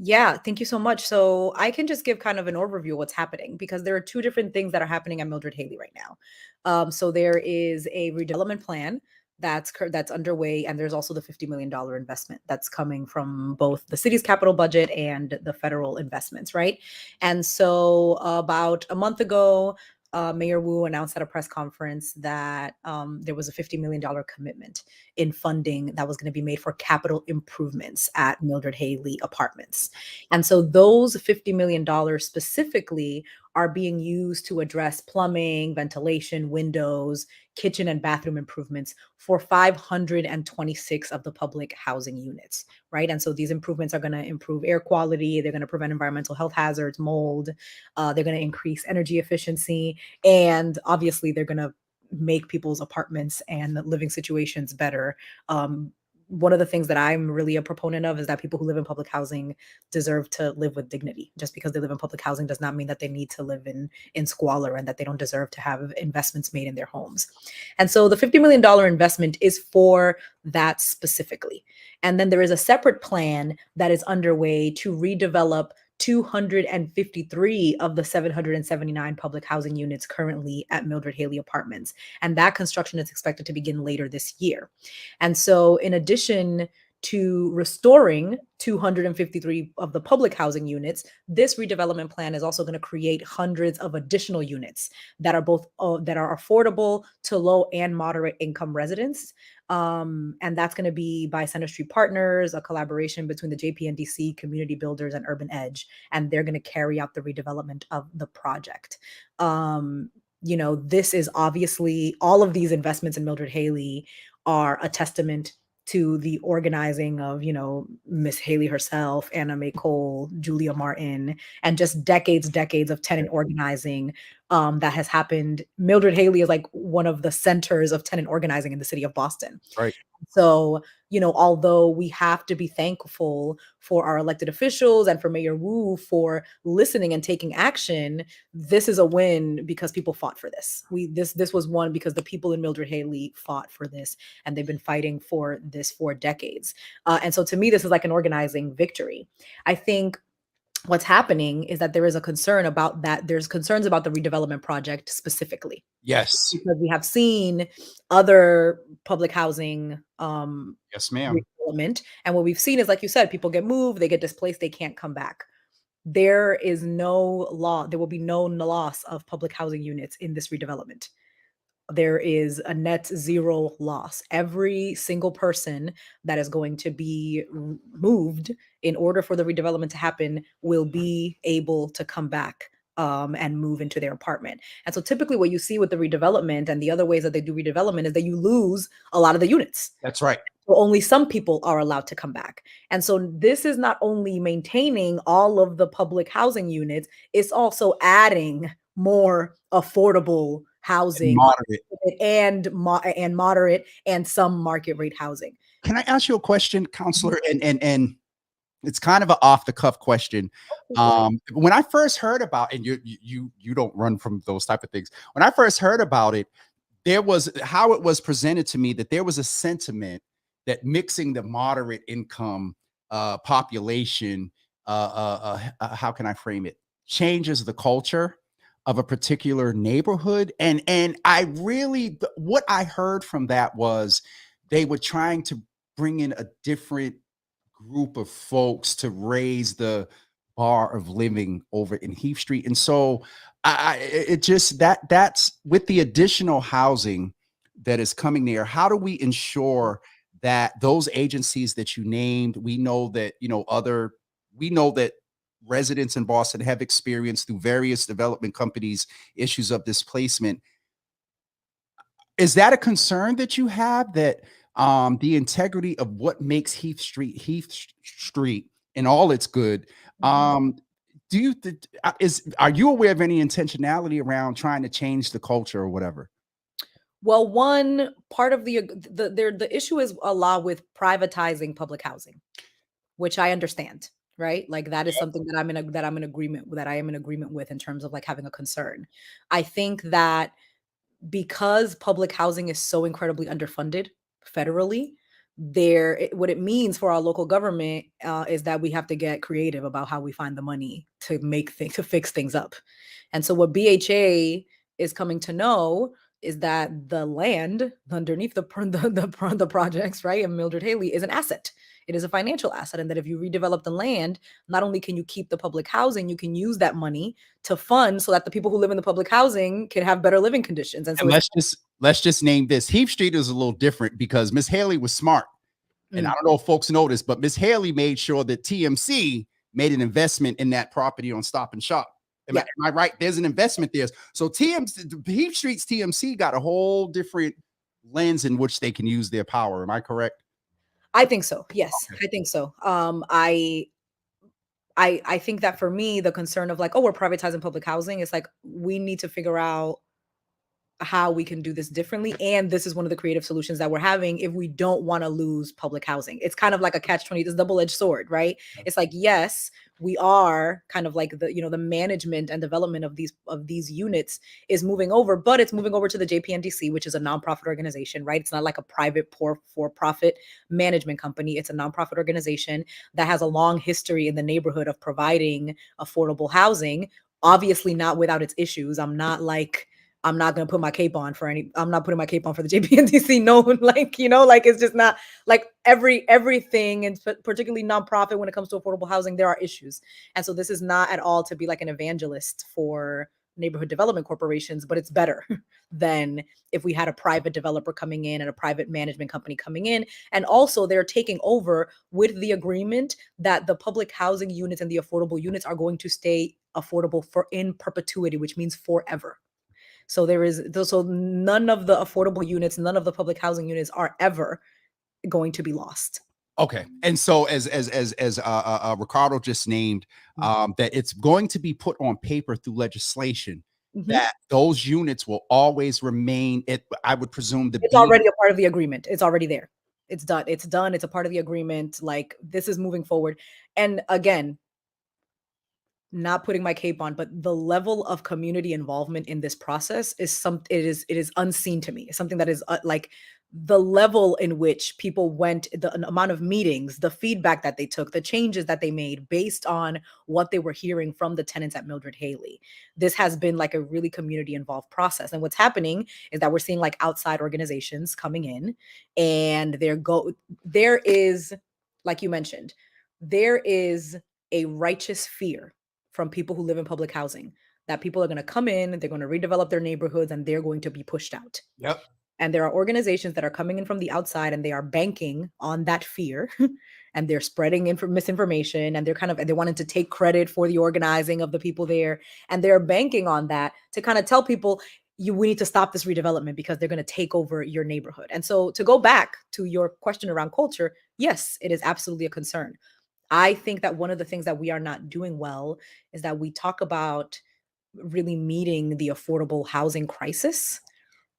Yeah, thank you so much. So I can just give kind of an overview of what's happening, because there are two different things that are happening at Mildred Haley right now. So there is a redevelopment plan that's underway, and there's also the $50 million investment that's coming from both the city's capital budget and the federal investments, right? And so about a month ago, Mayor Wu announced at a press conference that there was a $50 million commitment in funding that was going to be made for capital improvements at Mildred Haley Apartments. And so those $50 million specifically are being used to address plumbing, ventilation, windows, kitchen and bathroom improvements for 526 of the public housing units, right? And so these improvements are going to improve air quality. They're going to prevent environmental health hazards, mold. They're going to increase energy efficiency. And obviously, they're going to make people's apartments and living situations better. One of the things that I'm really a proponent of is that people who live in public housing deserve to live with dignity. Just because they live in public housing does not mean that they need to live in squalor and that they don't deserve to have investments made in their homes. And so the $50 million investment is for that specifically. And then there is a separate plan that is underway to redevelop 253 of the 779 public housing units currently at Mildred Haley Apartments. And that construction is expected to begin later this year. And so in addition to restoring 253 of the public housing units, this redevelopment plan is also going to create hundreds of additional units that are both that are affordable to low and moderate income residents. And that's going to be by Center Street Partners, a collaboration between the JPNDC, Community Builders, and Urban Edge. And they're going to carry out the redevelopment of the project. You know, this is obviously, all of these investments in Mildred Haley are a testament to the organizing of, you know, Miss Haley herself, Anna May Cole, Julia Martin, and just decades of tenant organizing that has happened. Mildred Haley is like one of the centers of tenant organizing in the city of Boston. Right. So, although we have to be thankful for our elected officials and for Mayor Wu for listening and taking action, this is a win because people fought for this. This was won because the people in Mildred Haley fought for this, and they've been fighting for this for decades. And so to me, this is like an organizing victory. I think what's happening is that there is a concern about that. There's concerns about the redevelopment project specifically. Yes. Because we have seen other public housing Yes, ma'am. redevelopment. And what we've seen is, like you said, people get moved, they get displaced, they can't come back. There is no law, there will be no loss of public housing units in this redevelopment. There is a net zero loss. Every single person that is going to be moved in order for the redevelopment to happen will be able to come back and move into their apartment. And so typically what you see with the redevelopment and the other ways that they do redevelopment is that you lose a lot of the units. That's right. So only some people are allowed to come back. And so this is not only maintaining all of the public housing units, it's also adding more affordable housing and moderate and some market rate housing. Can I ask you a question, counselor? And it's kind of an off the cuff question. When I first heard about, and you don't run from those type of things. When I first heard about it, there was how it was presented to me that there was a sentiment that mixing the moderate income population, how can I frame it, changes the culture of a particular neighborhood. And I really, what I heard from that was they were trying to bring in a different group of folks to raise the bar of living over in Heath Street. And so it just that's with the additional housing that is coming there. How do we ensure that those agencies that you named, we know that, we know that residents in Boston have experienced through various development companies issues of displacement. Is that a concern that you have, that the integrity of what makes Heath Street and all its good? Are you aware of any intentionality around trying to change the culture or whatever? Well, one part of the issue is a lot with privatizing public housing, which I understand, right? Like that is something that I am in agreement with in terms of like having a concern. I think that because public housing is so incredibly underfunded federally, what it means for our local government is that we have to get creative about how we find the money to fix things up. And so what BHA is coming to know is that the land underneath the projects, right, in Mildred Haley is an asset. It is a financial asset, and that if you redevelop the land, not only can you keep the public housing, you can use that money to fund so that the people who live in the public housing can have better living conditions. And so let's just name this. Heath Street is a little different because Miss Haley was smart. And I don't know if folks noticed, but Miss Haley made sure that TMC made an investment in that property on Stop and Shop. Am I right? There's an investment there. So Heath Street's TMC got a whole different lens in which they can use their power. Am I correct? I think so. Yes, Okay. I think so. I think that for me, the concern of like, oh, we're privatizing public housing, is like we need to figure out how we can do this differently. And this is one of the creative solutions that we're having if we don't want to lose public housing. It's kind of like a catch-20, this double-edged sword, right? It's like, yes, we are kind of like the management and development of these units is moving over, but it's moving over to the JPNDC, which is a nonprofit organization, right? It's not like a private for-profit management company. It's a nonprofit organization that has a long history in the neighborhood of providing affordable housing, obviously not without its issues. I'm not going to put my cape on I'm not putting my cape on for the JPNDC. No, like it's just not like everything, and particularly nonprofit when it comes to affordable housing, there are issues. And so this is not at all to be like an evangelist for neighborhood development corporations, but it's better than if we had a private developer coming in and a private management company coming in. And also they're taking over with the agreement that the public housing units and the affordable units are going to stay affordable in perpetuity, which means forever. So none of the affordable units, none of the public housing units are ever going to be lost. Okay. And so as Ricardo just named, that it's going to be put on paper through legislation that those units will always remain. I would presume It's already a part of the agreement. It's already there. It's done. It's done. It's a part of the agreement. Like, this is moving forward. And again, not putting my cape on, but the level of community involvement in this process is it is unseen to me. It's something that is like the level in which people went, the amount of meetings, the feedback that they took, the changes that they made based on what they were hearing from the tenants at Mildred Haley. This has been like a really community involved process. And what's happening is that we're seeing like outside organizations coming in, and there is, like you mentioned, there is a righteous fear from people who live in public housing that people are going to come in, they're going to redevelop their neighborhoods, and they're going to be pushed out. Yep. And there are organizations that are coming in from the outside, and they are banking on that fear, and they're spreading misinformation, and they're wanting to take credit for the organizing of the people there, and they're banking on that to kind of tell people, we need to stop this redevelopment because they're going to take over your neighborhood. And so, to go back to your question around culture, yes, it is absolutely a concern. I think that one of the things that we are not doing well is that we talk about really meeting the affordable housing crisis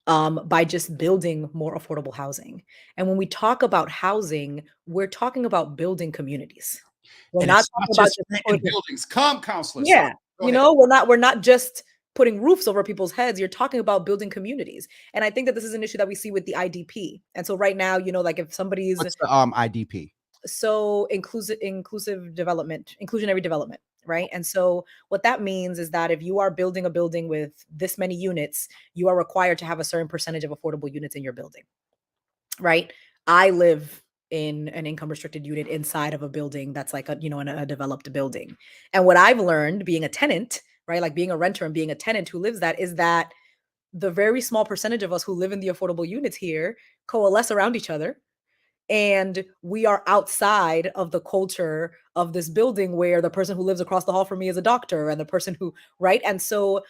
by just building more affordable housing. And when we talk about housing, we're talking about building communities. We're And not it's not talking about just renting buildings. Come, counselor. yeah, Sorry. Go ahead. we're not just putting roofs over people's heads. You're talking about building communities. And I think that this is an issue that we see with the IDP. And so right now, like if somebody's What's the IDP? So inclusionary development, right? And so what that means is that if you are building a building with this many units, you are required to have a certain percentage of affordable units in your building, right? I live in an income restricted unit inside of a building that's like in a developed building. And what I've learned being a tenant, right, like being a renter and being a tenant who lives is that the very small percentage of us who live in the affordable units here coalesce around each other. And we are outside of the culture of this building where the person who lives across the hall from me is a doctor, and the person who, right? And so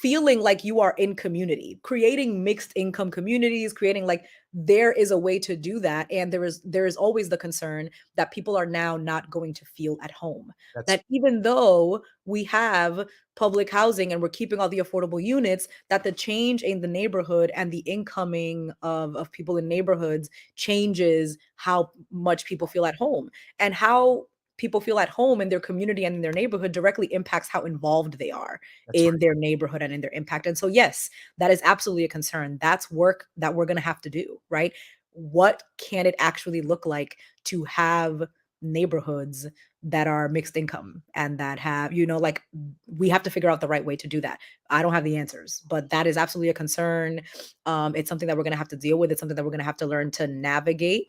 feeling like you are in community, creating mixed income communities, creating like there is a way to do that. And there is always the concern that people are now not going to feel at home. That even though we have public housing and we're keeping all the affordable units, that the change in the neighborhood and the incoming of people in neighborhoods changes how much people feel at home. And how people feel at home in their community and in their neighborhood directly impacts how involved they are in their neighborhood and in their impact. And so, yes, that is absolutely a concern. That's work that we're going to have to do, right? What can it actually look like to have neighborhoods that are mixed income and that have, like we have to figure out the right way to do that. I don't have the answers, but that is absolutely a concern. It's something that we're going to have to deal with. It's something that we're going to have to learn to navigate.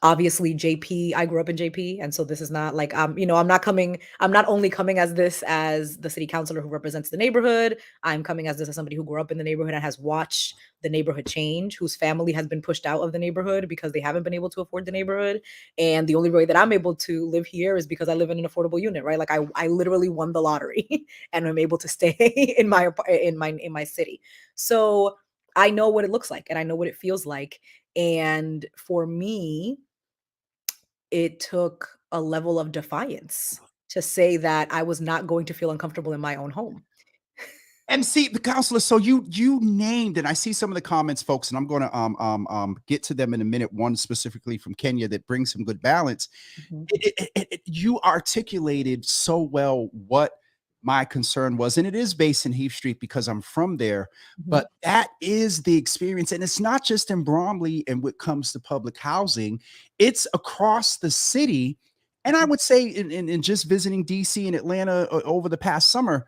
Obviously JP, I grew up in JP. And so this is not like, I'm not only coming as the city councilor who represents the neighborhood. I'm coming as somebody who grew up in the neighborhood and has watched the neighborhood change, whose family has been pushed out of the neighborhood because they haven't been able to afford the neighborhood. And the only way that I'm able to live here is because I live in an affordable unit, right? Like I literally won the lottery and I'm able to stay in my city. So I know what it looks like and I know what it feels like. And for me, it took a level of defiance to say that I was not going to feel uncomfortable in my own home. And see, the counselor, so you named, and I see some of the comments, folks, and I'm going to get to them in a minute. One specifically from Kenya that brings some good balance. You articulated so well what my concern was, and it is based in Heath Street because I'm from there, but that is the experience. And it's not just in Bromley and when it comes to public housing, it's across the city. And I would say in just visiting DC and Atlanta over the past summer,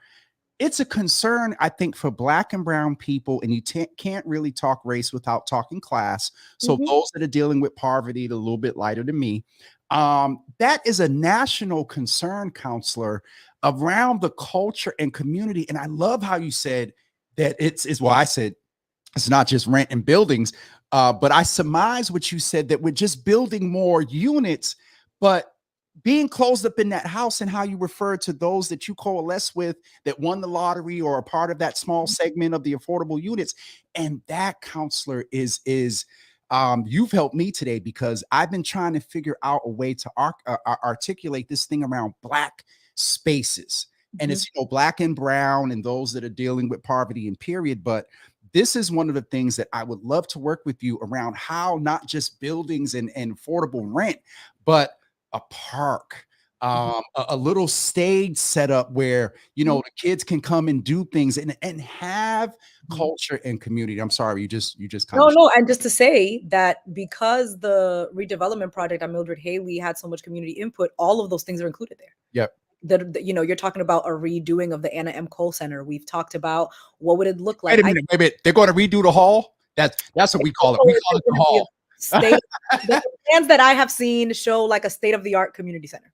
it's a concern, I think, for Black and brown people, and you can't really talk race without talking class. So those that are dealing with poverty, they're a little bit lighter than me. That is a national concern, counselor, around the culture and community. And I love how you said that I said it's not just rent and buildings, but I surmise what you said, that we're just building more units, but being closed up in that house, and how you refer to those that you coalesce with that won the lottery or are part of that small segment of the affordable units. And that, counselor, is you've helped me today because I've been trying to figure out a way to articulate this thing around Black spaces, and it's, you know, black and brown and those that are dealing with poverty and period. But this is one of the things that I would love to work with you around, how not just buildings and affordable rent, but a park, a little stage setup where, you know, the kids can come and do things and have culture and community. I'm sorry, you just kind No, of no, and just to say that because the redevelopment project on Mildred Haley had so much community input, all of those things are included there. Yep. You know, you're talking about a redoing of the Anna M. Cole Center. We've talked about what would it look like. Wait a minute, wait a minute. They're going to redo the hall. That's what we call it. We call it the hall. The plans that I have seen show like a state-of-the-art community center.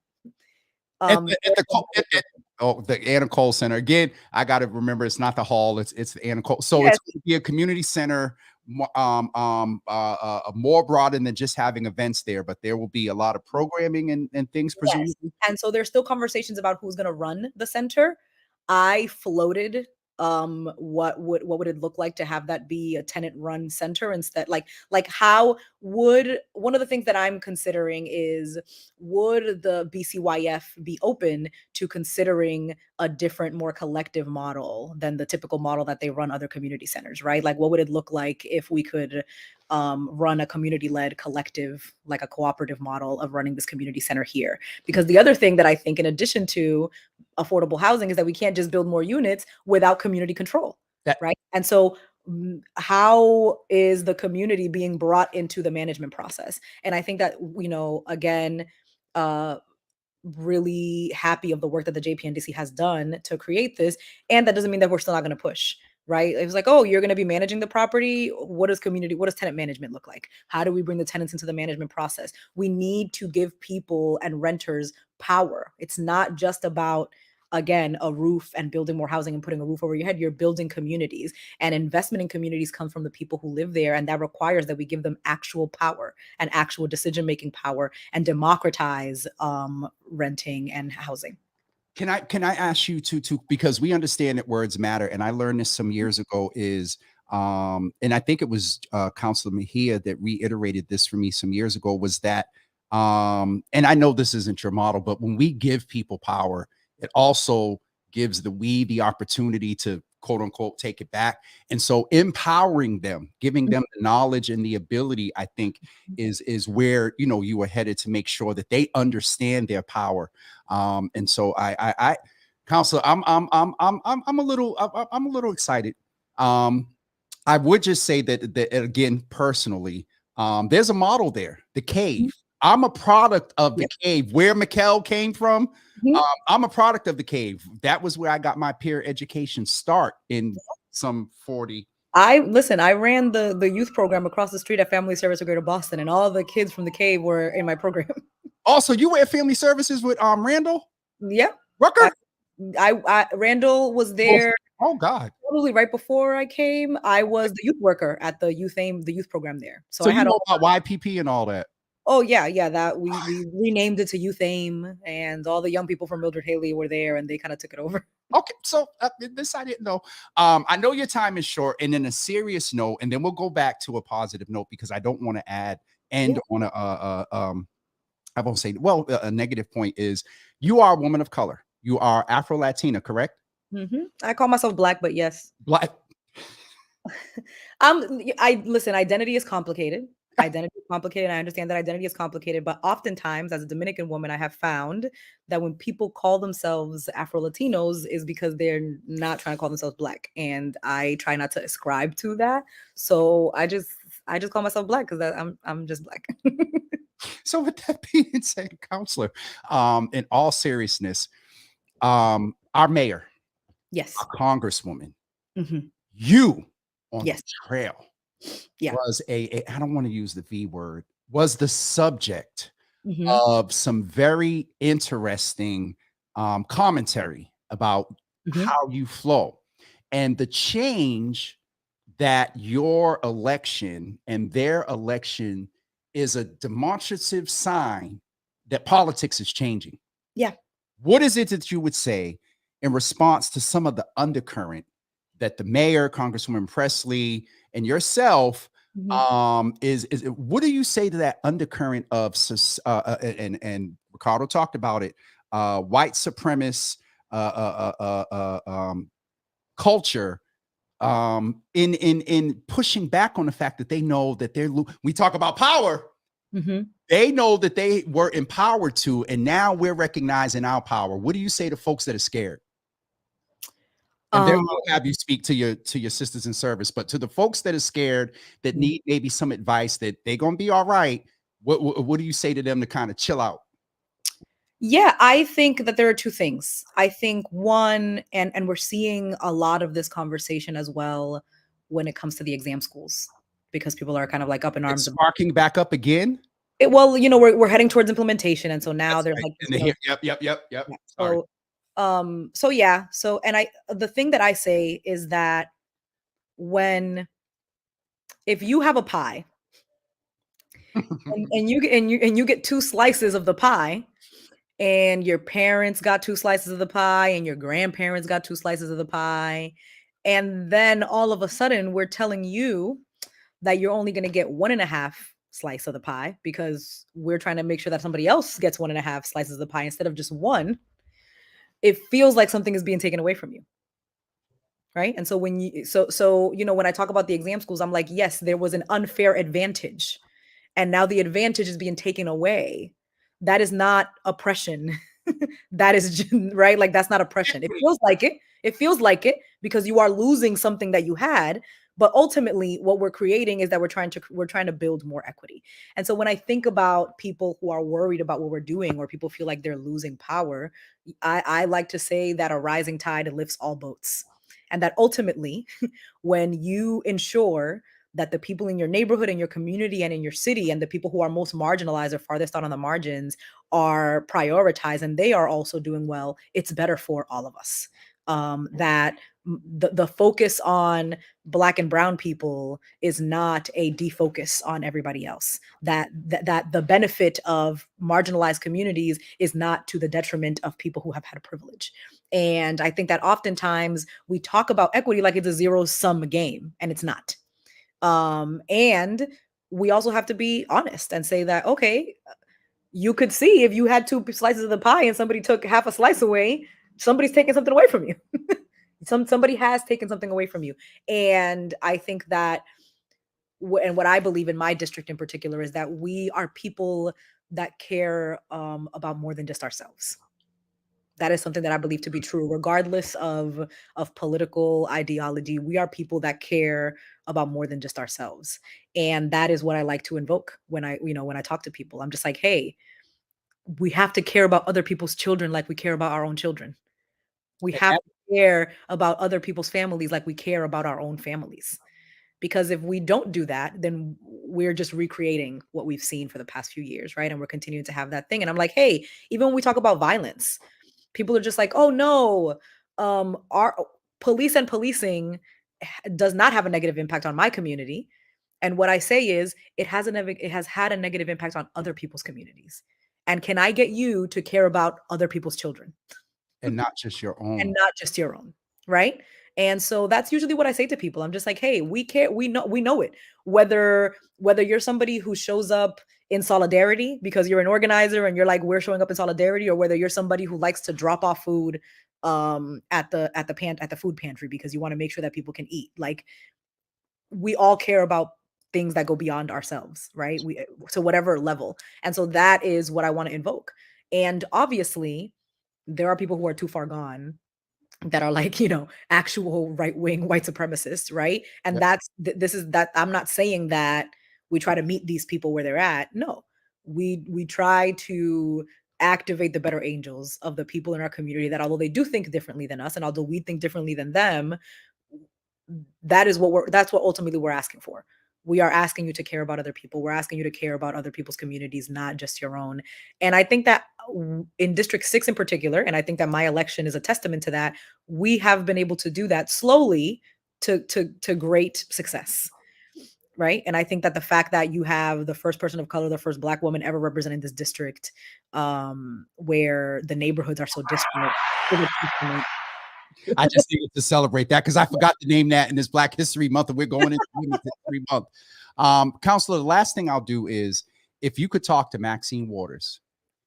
The Anna Cole Center. Again, I got to remember it's not the hall, it's the Anna Cole. So Yes. it's going to be a community center, more broader than just having events there, but there will be a lot of programming and things, presumably. Yes. And so there's still conversations about who's going to run the center. I floated what would it look like to have that be a tenant run center instead, like how would, one of the things that I'm considering is, would the BCYF be open to considering a different, more collective model than the typical model that they run other community centers, right? Like what would it look like if we could run a community-led collective, like a cooperative model of running this community center here? Because the other thing that I think, in addition to affordable housing, is that we can't just build more units without community control, right? And so how is the community being brought into the management process? And I think that, you know, again, really happy of the work that the JPNDC has done to create this. And that doesn't mean that we're still not going to push, right? It was like, oh, you're going to be managing the property. What does tenant management look like? How do we bring the tenants into the management process? We need to give people and renters power. It's not just about, again, a roof and building more housing and putting a roof over your head. You're building communities, and investment in communities comes from the people who live there. And that requires that we give them actual power and actual decision-making power and democratize renting and housing. Can I ask you to, because we understand that words matter, and I learned this some years ago, is and I think it was Councilor Mejia that reiterated this for me some years ago, was that and I know this isn't your model, but when we give people power, it also gives the opportunity to, quote unquote, take it back. And so empowering them, giving them the knowledge and the ability, I think is where, you know, you are headed, to make sure that they understand their power. And so I Counselor, I'm a little excited. I would just say that again, personally, there's a model there, the cave. I'm a product of the cave, where Mikkel came from. I'm a product of the cave. That was where I got my peer education start in some 40. I ran the youth program across the street at Family Service of Greater Boston, and all the kids from the cave were in my program. Also, you were at Family Services with Randall? Yeah. Rucker? I Randall was there. Oh God. Probably right before I came. I was the youth worker at the youth program there. So I you had know about YPP and all that. Oh yeah, that we renamed it to Youth Aim, and all the young people from Mildred Haley were there, and they kind of took it over. Okay, so this I didn't know. I know your time is short, and then a serious note, and then we'll go back to a positive note, because I don't want to on I won't say, well, a negative point is, you are a woman of color. You are Afro-Latina, correct? I call myself Black, but yes. Black. Listen, identity is complicated. Identity is complicated. I understand that identity is complicated, but oftentimes, as a Dominican woman, I have found that when people call themselves Afro-Latinos is because they're not trying to call themselves Black, and I try not to ascribe to that. So I just call myself Black because I'm just Black. So with that being said, Counselor, in all seriousness, our mayor, yes, our congresswoman, you on the trail. Was I don't want to use the V word, was the subject of some very interesting commentary about how you flow, and the change that your election and their election is a demonstrative sign that politics is changing. Yeah. What is it that you would say in response to some of the undercurrent that the mayor, Congresswoman Presley, and yourself is what do you say to that undercurrent of and Ricardo talked about it, white supremacists, culture in pushing back on the fact that they know that we talk about power. Mm-hmm. They know that they were empowered to, and now we're recognizing our power. What do you say to folks that are scared? And then we'll have you speak to your sisters in service, but to the folks that are scared, that need maybe some advice, that they're gonna be all right. What do you say to them to kind of chill out? Yeah, I think that there are two things. I think one, and we're seeing a lot of this conversation as well when it comes to the exam schools, because people are kind of like up in arms. It's sparking back up again. Well, we're heading towards implementation, and so now there's right. like, Yep. yeah. Sorry. So yeah. So, and the thing that I say is that if you have a pie and you get two slices of the pie, and your parents got two slices of the pie, and your grandparents got two slices of the pie, and then all of a sudden we're telling you that you're only going to get 1.5 slice of the pie because we're trying to make sure that somebody else gets 1.5 slices of the pie instead of just one. It feels like something is being taken away from you. Right. And so when I talk about the exam schools, I'm like, yes, there was an unfair advantage, and now the advantage is being taken away. That is not oppression. That is right. Like, that's not oppression. It feels like it. It feels like it because you are losing something that you had. But ultimately, what we're creating is that we're trying to build more equity. And so when I think about people who are worried about what we're doing, or people feel like they're losing power, I like to say that a rising tide lifts all boats. And that ultimately, when you ensure that the people in your neighborhood, in your community, and in your city, and the people who are most marginalized or farthest out on the margins are prioritized, and they are also doing well, it's better for all of us. That the focus on Black and brown people is not a defocus on everybody else. That the benefit of marginalized communities is not to the detriment of people who have had a privilege. And I think that oftentimes we talk about equity like it's a zero-sum game, and it's not. And we also have to be honest and say that, okay, you could see if you had two slices of the pie and somebody took half a slice away, somebody's taking something away from you. Somebody has taken something away from you. And I think that, and what I believe in my district in particular, is that we are people that care about more than just ourselves. That is something that I believe to be true, regardless of political ideology. We are people that care about more than just ourselves, and that is what I like to invoke when I talk to people. I'm just like, hey, we have to care about other people's children like we care about our own children. We have to care about other people's families like we care about our own families. Because if we don't do that, then we're just recreating what we've seen for the past few years, right? And we're continuing to have that thing. And I'm like, hey, even when we talk about violence, people are just like, oh no, our police and policing does not have a negative impact on my community. And what I say is, it has had a negative impact on other people's communities. And can I get you to care about other people's children? And not just your own. And not just your own, right? And so that's usually what I say to people. I'm just like, hey, we care, we know it. Whether you're somebody who shows up in solidarity because you're an organizer and you're like, we're showing up in solidarity, or whether you're somebody who likes to drop off food at the food pantry because you want to make sure that people can eat. Like, we all care about things that go beyond ourselves, right? To whatever level. And so that is what I want to invoke. And obviously, there are people who are too far gone that are like, actual right-wing white supremacists, right? And Yep. this is that. I'm not saying that we try to meet these people where they're at. No, we try to activate the better angels of the people in our community that, although they do think differently than us, and although we think differently than them, that's what ultimately we're asking for. We are asking you to care about other people. We're asking you to care about other people's communities, not just your own. And I think that in District 6 in particular, and I think that my election is a testament to that, we have been able to do that slowly to great success. Right. And I think that the fact that you have the first person of color, the first Black woman ever representing this district, where the neighborhoods are so disparate. I just needed to celebrate that because I forgot to name that in this Black History Month, and we're going into Women's History Month. Counselor, the last thing I'll do is, if you could talk to Maxine Waters,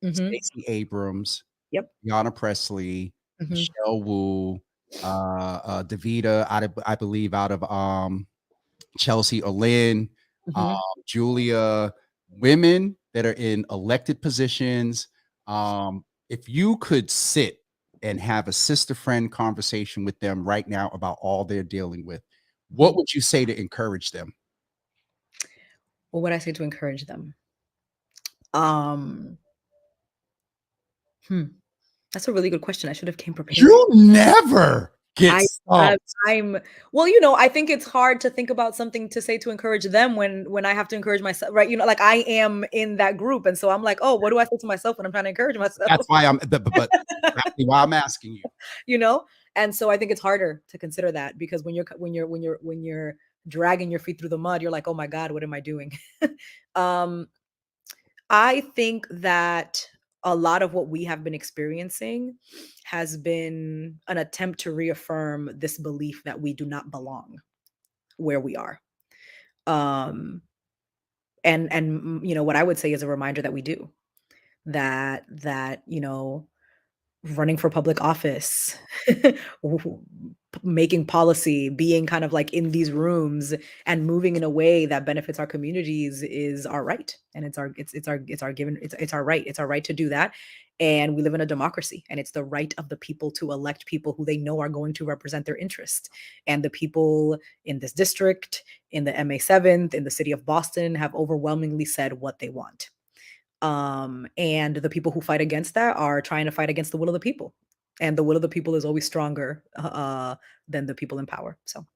Stacey Abrams, Yep. Ayanna Pressley, Mhm. Michelle Wu, Davita, I believe out of Chelsea Olin, um, Mhm. Julia, women that are in elected positions. If you could sit and have a sister friend conversation with them right now about all they're dealing with, what Mhm. would you say to encourage them? What would I say to encourage them? Um, hmm, that's a really good question. I should have came prepared. You never get I I stumped. I'm well, I think it's hard to think about something to say to encourage them when I have to encourage myself, right? Like I am in that group, and so I'm like, oh, what do I say to myself when I'm trying to encourage myself? That's why but exactly why I'm asking you. you know? And so I think it's harder to consider that because when you're dragging your feet through the mud, you're like, oh my God, what am I doing? um, I think that a lot of what we have been experiencing has been an attempt to reaffirm this belief that we do not belong where we are. Um, and what I would say is a reminder that we do. That running for public office, w- making policy, being kind of like in these rooms and moving in a way that benefits our communities is our right. And it's our right. It's our right to do that. And we live in a democracy, and it's the right of the people to elect people who they know are going to represent their interest. And the people in this district, in the MA 7th, in the city of Boston have overwhelmingly said what they want. And the people who fight against that are trying to fight against the will of the people. And the will of the people is always stronger than the people in power. So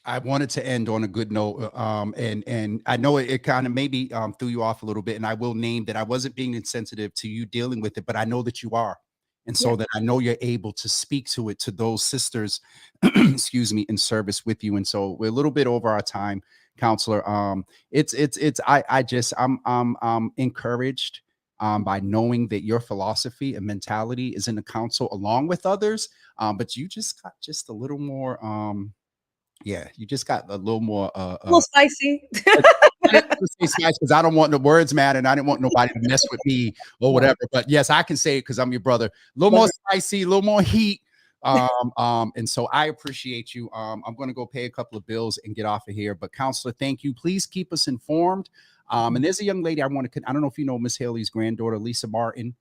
I wanted to end on a good note, and I know it kind of maybe threw you off a little bit, and I will name that I wasn't being insensitive to you dealing with it, but I know that you are, and yeah. so that I know you're able to speak to it to those sisters, excuse me, in service with you, and so we're a little bit over our time, counselor. It's I'm encouraged by knowing that your philosophy and mentality is in the council along with others, but you just got just a little more. Yeah, you just got a little more, A little spicy. I didn't want to say spice because I don't want the words mad, and I didn't want nobody to mess with me or No, whatever. But yes, I can say it because I'm your brother. A little love more it. spicy, a little more heat. And so I appreciate you. I'm going to go pay a couple of bills and get off of here. But counselor, thank you. Please keep us informed. And there's a young lady I want to. I don't know if you know Miss Haley's granddaughter, Lisa Martin.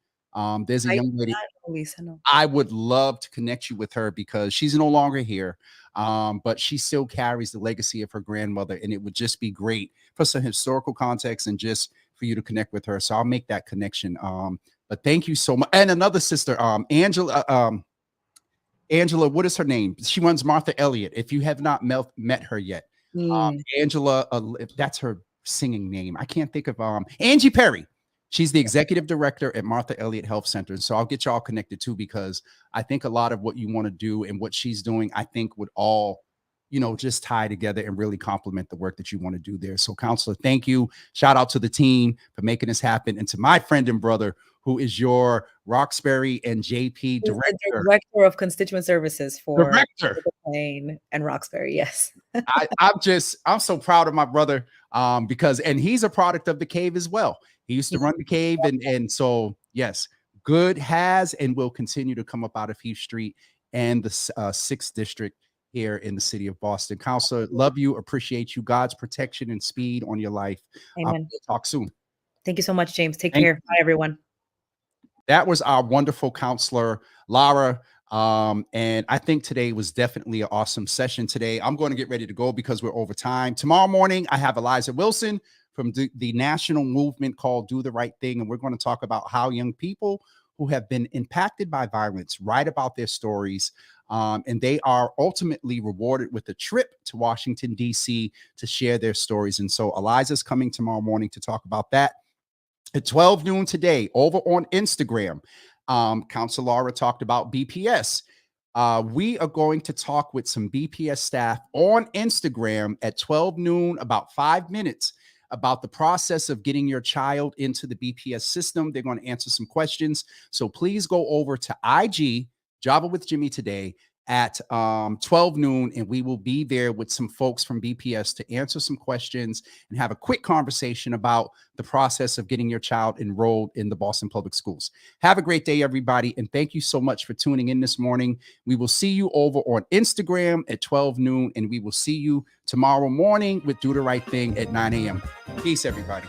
There's a I young lady. not know Lisa, no. I would love to connect you with her because she's no longer here. But she still carries the legacy of her grandmother, and it would just be great for some historical context and just for you to connect with her. So I'll make that connection. But thank you so much. And another sister, Angela, what is her name? She runs Martha Elliott. If you have not met her yet, Mm, Angela, if that's her singing name. I can't think of Angie Perry. She's the executive director at Martha Elliott Health Center. So I'll get y'all connected too, because I think a lot of what you want to do and what she's doing, I think would all, just tie together and really complement the work that you want to do there. So, counselor, thank you. Shout out to the team for making this happen. And to my friend and brother, who is your Roxbury and JP he's the director. director of constituent services for Director. Plain and Roxbury. Yes. I'm so proud of my brother because and he's a product of the cave as well. He used to He's- run the cave and so yes, good has and will continue to come up out of Heath Street and the 6th district here in the city of Boston. Counselor, love you, appreciate you. God's protection and speed on your life. Amen. We'll talk soon. Thank you so much, James. Take Thank care. Bye, everyone. That was our wonderful counselor, Lara. And I think today was definitely an awesome session today. I'm going to get ready to go because we're over time. Tomorrow morning, I have Eliza Wilson from the national movement called Do the Right Thing. And we're going to talk about how young people who have been impacted by violence write about their stories. And they are ultimately rewarded with a trip to Washington, D.C. to share their stories. And so Eliza's coming tomorrow morning to talk about that. At 12 noon today, over on Instagram, Council Laura talked about BPS. We are going to talk with some BPS staff on Instagram at 12 noon, about 5 minutes, about the process of getting your child into the BPS system. They're going to answer some questions. So please go over to IG, Java with Jimmy today, at 12 noon, and we will be there with some folks from BPS to answer some questions and have a quick conversation about the process of getting your child enrolled in the Boston Public Schools. Have a great day, everybody, and thank you so much for tuning in this morning. We will see you over on Instagram at 12 noon, and we will see you tomorrow morning with Do the Right Thing at 9 a.m. Peace, everybody.